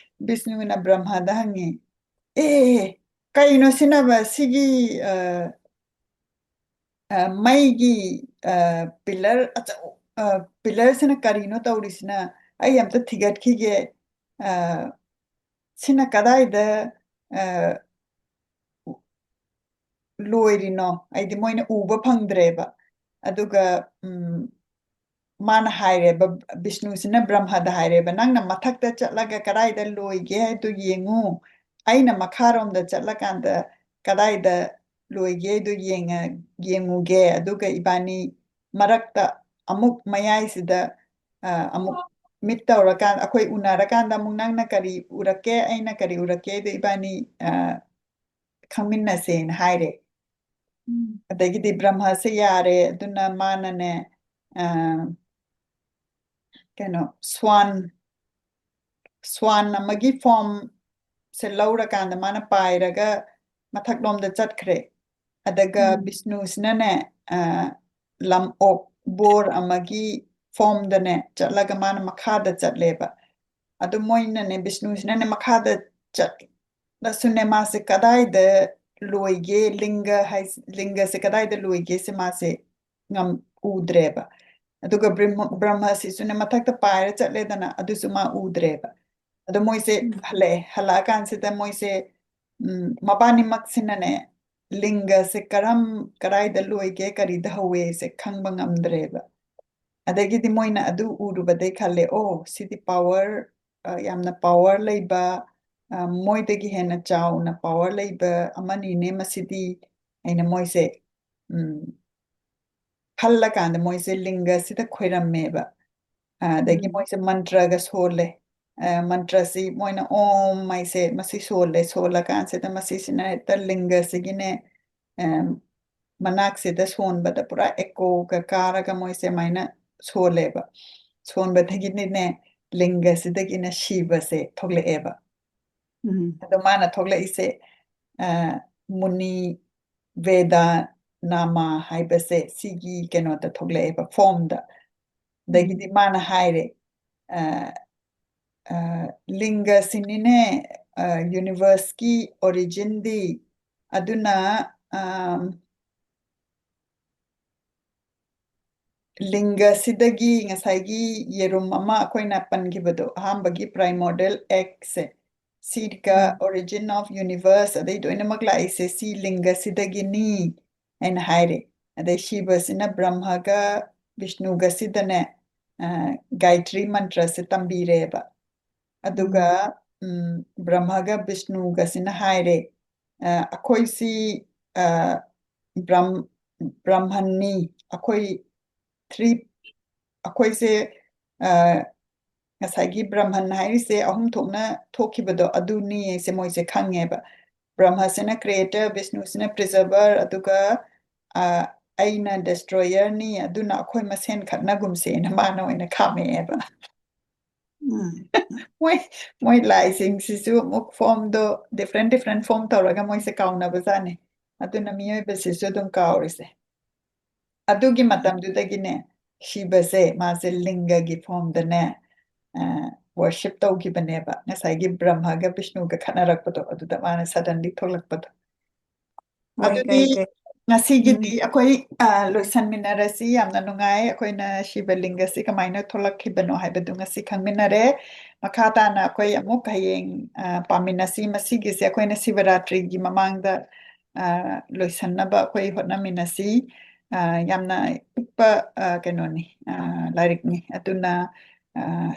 S1: ꯕꯤꯁꯅꯨꯅ ꯕ꯭ꯔꯍ꯭ꯃꯗ ꯍꯪꯉꯤ ꯑꯦ ꯀꯩꯅꯣ ꯁꯤꯅꯕ ꯁꯤꯒꯤ ꯃꯩꯒꯤ ꯄꯤꯂꯔ ꯑꯆꯧ ꯄꯤꯂꯔꯁꯤꯅ ꯀꯔꯤꯅꯣ ꯇꯧꯔꯤꯁꯤꯅ ꯑꯩ ꯑꯝꯇ ꯊꯤꯒꯠꯈꯤꯒꯦ ꯁꯤꯅ ꯀꯗꯥꯏꯗ ꯂꯣꯏꯔꯤꯅꯣ ꯑꯩꯗꯤ ꯃꯣꯏꯅ ꯎꯕ ꯐꯪꯗ꯭ꯔꯦꯕ ꯑꯗꯨꯒ ꯃꯥꯅ ꯍꯥꯏꯔꯦꯕ ꯕꯤꯁꯅꯨꯁꯤꯅ ꯕ꯭ꯔꯍ꯭ꯃꯗ ꯍꯥꯏꯔꯦꯕ ꯅꯪꯅ ꯃꯊꯛꯇ ꯆꯠꯂꯒ ꯀꯗꯥꯏꯗ ꯂꯣꯏꯒꯦ ꯍꯥꯏꯗꯨ ꯌꯦꯡꯉꯨ ꯑꯩꯅ ꯃꯈꯥꯔꯣꯝꯗ ꯆꯠꯂꯀꯥꯟꯗ ꯀꯗꯥꯏꯗ ꯂꯣꯏꯒꯦꯗꯨ ꯌꯦꯡꯉꯨꯒꯦ ꯑꯗꯨꯒ ꯏꯕꯥꯅꯤ ꯃꯔꯛꯇ ꯑꯃꯨꯛ ꯃꯌꯥꯏꯁꯤꯗ ꯑꯃꯨꯛ ꯃꯤꯠ ꯇꯧꯔꯀꯥꯟꯗ ꯑꯩꯈꯣꯏ ꯎꯅꯔꯀꯥꯟꯗ ꯑꯃꯨꯛ ꯅꯪꯅ ꯀꯔꯤ ꯎꯔꯛꯀꯦ ꯑꯩꯅ ꯀꯔꯤ ꯎꯔꯛꯀꯦꯗꯣ ꯏꯕꯥꯅꯤ ꯈꯪꯃꯤꯟꯅꯁꯦꯅ ꯍꯥꯏꯔꯦ ꯑꯗꯒꯤꯗꯤ ꯕ꯭ꯔꯍ꯭ꯃꯁꯦ ꯌꯥꯔꯦ ꯑꯗꯨꯅ ꯃꯥꯅꯅꯦ ꯀꯩꯅꯣ ꯁ꯭ꯋꯥꯟ ꯑꯃꯒꯤ ꯐꯣꯝ ꯁꯦ ꯂꯧꯔꯀꯥꯟꯗ ꯃꯥꯅ ꯄꯥꯏꯔꯒ ꯃꯊꯛꯂꯣꯝꯗ ꯆꯠꯈ꯭ꯔꯦ ꯑꯗꯨꯒ ꯕꯤꯁꯅꯨꯁꯤꯅꯅꯦ ꯂꯝꯑꯣꯛ ꯕꯣꯔ ꯑꯃꯒꯤ ꯐꯣꯝꯗꯅꯦ ꯆꯠꯂꯒ ꯃꯥꯅ ꯃꯈꯥꯗ ꯆꯠꯂꯦꯕ ꯑꯗꯨ ꯃꯣꯏꯅꯅꯦ ꯕꯤꯁꯅꯨꯁꯤꯅꯅꯦ ꯃꯈꯥꯗ ꯆꯠꯂꯁꯨꯅꯦ ꯃꯥꯁꯦ ꯀꯗꯥꯏꯗ ꯂꯣꯏꯒꯦ ꯂꯤꯡꯒꯁꯦ ꯀꯗꯥꯏꯗ ꯂꯣꯏꯒꯦꯁꯦ ꯃꯥꯁꯦ ꯎꯗ꯭ꯔꯦꯕ ꯑꯗꯨꯒ ꯕ꯭ꯔꯍ꯭ꯃꯁꯤꯁꯨꯅꯦ ꯃꯊꯛꯇ ꯄꯥꯏꯔ ꯆꯠꯂꯦꯗꯅ ꯑꯗꯨꯁꯨ ꯃꯥ ꯎꯗ꯭ꯔꯦꯕ ꯑꯗꯣ ꯃꯣꯏꯁꯦ ꯍꯜꯂꯛꯑꯀꯥꯟꯁꯤꯗ ꯃꯣꯏꯁꯦ ꯃꯕꯥꯅꯤꯃꯛꯁꯤꯅꯅꯦ ꯂꯤꯡꯒꯁꯦ ꯀꯗꯥꯏꯗ ꯂꯣꯏꯒꯦ ꯀꯔꯤꯗ ꯍꯧꯋꯦꯁꯦ ꯈꯪꯕ ꯉꯝꯗ꯭ꯔꯦꯕ ꯑꯗꯒꯤꯗꯤ ꯃꯣꯏꯅ ꯑꯗꯨ ꯎꯔꯨꯕꯗꯩ ꯈꯜꯂꯦ ꯑꯣ ꯁꯤꯗꯤ ꯌꯥꯝꯅ ꯄꯋꯔ ꯂꯩꯕ ꯃꯣꯏꯗꯒꯤ ꯍꯦꯟꯅ ꯆꯥꯎꯅ ꯄꯋꯔ ꯂꯩꯕ ꯑꯃꯅꯤꯅꯦ ꯃꯁꯤꯗꯤ ꯑꯩꯅ ꯃꯣꯏꯁꯦ ꯈꯜꯂꯀꯥꯟꯗ ꯃꯣꯏꯁꯦ ꯂꯤꯡꯒꯁꯤꯗ ꯈꯣꯏꯔꯝꯃꯦꯕ ꯑꯗꯒꯤ ꯃꯣꯏꯁꯦ ꯃꯟꯇ꯭ꯔꯒ ꯁꯣꯜꯂꯦ ꯃꯟꯇ꯭ꯔꯁꯤ ꯃꯣꯏꯅ ꯑꯣꯝ ꯃꯩꯁꯦ ꯃꯁꯤ ꯁꯣꯜꯂꯀꯥꯟꯁꯤꯗ ꯃꯁꯤꯁꯤꯅ ꯍꯦꯛꯇ ꯂꯤꯡꯒꯁꯤꯒꯤꯅꯦ ꯃꯅꯥꯛꯁꯤꯗ ꯁꯣꯟꯕꯗ ꯄꯨꯔꯥ ꯑꯦꯀꯣꯒ ꯀꯥꯔꯒ ꯃꯣꯏꯁꯦ ꯑꯗꯨꯃꯥꯏꯅ ꯁꯣꯜꯂꯦꯕ ꯁꯣꯟꯕꯗꯒꯤꯅꯤꯅꯦ ꯂꯤꯡꯒꯁꯤꯗꯒꯤꯅ ꯁꯤꯕꯁꯦ ꯊꯣꯛꯂꯛꯑꯦꯕ ꯑꯗꯣ ꯃꯥꯅ ꯊꯣꯛꯂꯛꯏꯁꯦ ꯃꯨꯅꯤ ꯚꯦꯗꯥ ꯅꯥꯃꯥ ꯍꯥꯏꯕꯁꯦ ꯁꯤꯒꯤ ꯀꯩꯅꯣꯗ ꯊꯣꯛꯂꯛꯑꯦꯕ ꯐꯣꯝꯗ ꯑꯗꯒꯤꯗꯤ ꯃꯥꯅ ꯍꯥꯏꯔꯦ ꯂꯤꯡꯒꯁꯤꯅꯤꯅꯦ ꯌꯨꯅꯤꯚꯔꯁꯀꯤ ꯑꯣꯔꯤꯖꯤꯟꯗꯤ ꯑꯗꯨꯅ ꯂꯤꯡꯒꯁꯤꯗꯒꯤ ꯉꯁꯥꯏꯒꯤ ꯌꯦꯔꯨꯝ ꯑꯃ ꯑꯩꯈꯣꯏꯅ ꯄꯟꯈꯤꯕꯗꯣ ꯑꯍꯥꯟꯕꯒꯤ ꯄ꯭ꯔꯥꯏꯃꯣꯔꯗꯦꯜ ꯑꯦꯛꯁꯦ ꯁꯤꯒ ꯑꯣꯔꯤꯖꯤꯟ ꯑꯣꯐ ꯌꯨꯅꯤꯚꯔꯁ ꯑꯗꯩ ꯂꯣꯏꯅꯃꯛ ꯂꯥꯛꯏꯁꯦ ꯁꯤ ꯂꯤꯡꯒꯁꯤꯗꯒꯤꯅꯤ ꯍꯥꯏꯅ ꯍꯥꯏꯔꯦ ꯑꯗꯩ ꯁꯤꯕꯁꯤꯅ ꯕ꯭ꯔꯍ꯭ꯃꯒ ꯕꯤꯁꯅꯨꯒꯁꯤꯗꯅꯦ ꯒꯥꯏꯇ꯭ꯔꯤ ꯃꯟꯇ꯭ꯔꯁꯦ ꯇꯝꯕꯤꯔꯦꯕ ꯑꯗꯨꯒ ꯕ꯭ꯔꯍ꯭ꯃꯒ ꯕꯤꯁꯅꯨꯒꯁꯤꯅ ꯍꯥꯏꯔꯦ ꯑꯩꯈꯣꯏꯁꯤ ꯕ꯭ꯔꯍ꯭ꯃꯟꯅꯤ ꯑꯩꯈꯣꯏ ꯊ꯭ꯔꯤ ꯑꯩꯈꯣꯏꯁꯦ ꯉꯁꯥꯏꯒꯤ ꯕ꯭ꯔꯍ꯭ꯃꯟ ꯍꯥꯏꯔꯤꯁꯦ ꯑꯍꯨꯝ ꯊꯣꯛꯅ ꯊꯣꯛꯈꯤꯕꯗꯣ ꯑꯗꯨꯅꯤꯁꯦ ꯃꯣꯏꯁꯦ ꯈꯪꯉꯦꯕ ꯕ꯭ꯔꯍ꯭ꯃꯁꯤꯅ ꯀ꯭रिꯌꯦꯇꯔ ꯕꯤꯁꯅꯨꯁꯤꯅ ꯄ꯭ꯔꯤꯖꯔꯚꯔ ꯑꯗꯨꯒ ꯑꯩꯅ ꯗꯦꯁꯇ꯭ꯔꯣꯌꯔꯅꯤ ꯑꯗꯨꯅ ꯑꯩꯈꯣꯏ ꯃꯁꯦꯟ ꯈꯠꯅꯒꯨꯝꯁꯦꯅ ꯃꯥꯅ ꯑꯣꯏꯅ ꯈꯥꯝꯃꯛꯑꯦꯕ ꯃꯣꯏ ꯂꯥꯏꯁꯤꯡꯁꯤꯁꯨ ꯑꯃꯨꯛ ꯐꯣꯝꯗꯣ ꯗꯤꯐ꯭ꯔꯦꯟ ꯐꯣꯝ ꯇꯧꯔꯒ ꯃꯣꯏꯁꯦ ꯀꯥꯎꯅꯕꯖꯥꯠꯅꯤ ꯑꯗꯨꯅ ꯃꯤꯑꯣꯏꯕꯁꯤꯁꯨ ꯑꯗꯨꯝ ꯀꯥꯎꯔꯤꯁꯦ ꯑꯗꯨꯒꯤ ꯃꯇꯝꯗꯨꯗꯒꯤꯅꯦ ꯁꯤꯕꯁꯦ ꯃꯥꯁꯦ ꯂꯤꯡꯒꯒꯤ ꯐꯣꯝꯗꯅꯦ ꯋꯔship ꯇꯧꯈꯤꯕꯅꯦꯕ ꯉꯁꯥꯏꯒꯤ ꯕ꯭ꯔꯍ꯭ꯃꯒ ꯕꯤꯁꯅꯨꯒ ꯈꯠꯅꯔꯛꯄꯗꯣ ꯑꯗꯨꯗ ꯃꯥꯅ ꯁꯗꯟꯂꯤ ꯊꯣꯛꯂꯛꯄꯗꯣ ꯑꯗꯨꯗꯤ ꯉꯁꯤꯒꯤꯗꯤ ꯑꯩꯈꯣꯏ ꯂꯣꯏꯁꯟꯃꯤꯟꯅꯔꯁꯤ ꯌꯥꯝꯅ ꯅꯨꯡꯉꯥꯏ ꯑꯩꯈꯣꯏꯅ ꯁꯤꯕ ꯂꯤꯡꯒꯁꯤ ꯀꯃꯥꯏꯅ ꯊꯣꯛꯂꯛꯈꯤꯕꯅꯣ ꯍꯥꯏꯕꯗꯨ ꯉꯁꯤ ꯈꯪꯃꯤꯟꯅꯔꯦ ꯃꯈꯥ ꯇꯥꯅ ꯑꯩꯈꯣꯏ ꯑꯃꯨꯛ ꯍꯌꯦꯡ ꯄꯥꯃꯤꯟꯅꯁꯤ ꯃꯁꯤꯒꯤꯁꯦ ꯑꯩꯈꯣꯏꯅ ꯁꯤꯕꯔꯥꯇ꯭ꯔꯤꯒꯤ ꯃꯃꯥꯡꯗ ꯂꯣꯏꯁꯟꯅꯕ ꯑꯩꯈꯣꯏ ꯍꯣꯠꯅꯃꯤꯟꯅꯁꯤ ꯌꯥꯝꯅ ꯄꯤꯛꯄ ꯀꯩꯅꯣꯅꯤ ꯂꯥꯏꯔꯤꯛꯅꯤ ꯑꯗꯨꯅ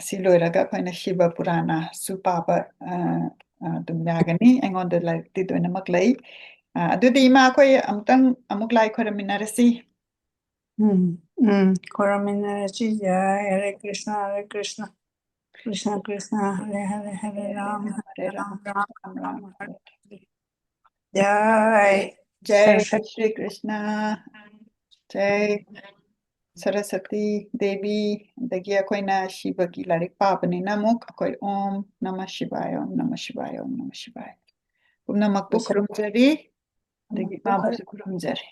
S1: ꯁꯤ ꯂꯣꯏꯔꯒ ꯑꯩꯈꯣꯏꯅ ꯁꯤꯕ ꯄꯨꯔꯥꯅꯁꯨ ꯄꯥꯕ ꯑꯗꯨꯝ ꯌꯥꯒꯅꯤ ꯑꯩꯉꯣꯟꯗ ꯂꯥꯏꯔꯤꯛꯇꯤ ꯂꯣꯏꯅꯃꯛ ꯂꯩ ꯑꯗꯨꯗꯤ ꯏꯃꯥ ꯑꯩꯈꯣꯏ ꯑꯃꯨꯛ ꯂꯥꯏ ꯈꯣꯏꯔꯝꯃꯤꯟꯅꯔꯁꯤ
S2: ꯈꯣꯏꯔꯝꯃꯤꯟꯅꯔꯁꯤ ꯖय हरे कृष्णा कृष्णा कृष्णा हरे हरे हरे राम राम राम राम हरे हरे जय
S1: जय श्री
S2: सरस्वती
S1: कृष्ण जय सरस्वती देवी ꯑꯗꯒꯤ ꯑꯩꯈꯣꯏꯅ ꯁꯤꯕꯒꯤ ꯂꯥꯏꯔꯤꯛ ꯄꯥꯕꯅꯤꯅ ꯑꯃꯨꯛ ꯑꯩꯈꯣꯏ ఓం ꯅꯃः ಶಿವಾಯ ఓం ꯅꯃः ಶಿವಾಯ ఓం నమః శివాయ ꯄꯨꯝꯅꯃꯛꯄꯨ ꯈꯨꯔꯨꯝꯖꯔꯤ ꯑꯗꯒꯤ ꯏꯃꯥꯕꯨꯁꯨ ꯈꯨꯔꯨꯝꯖꯔꯤ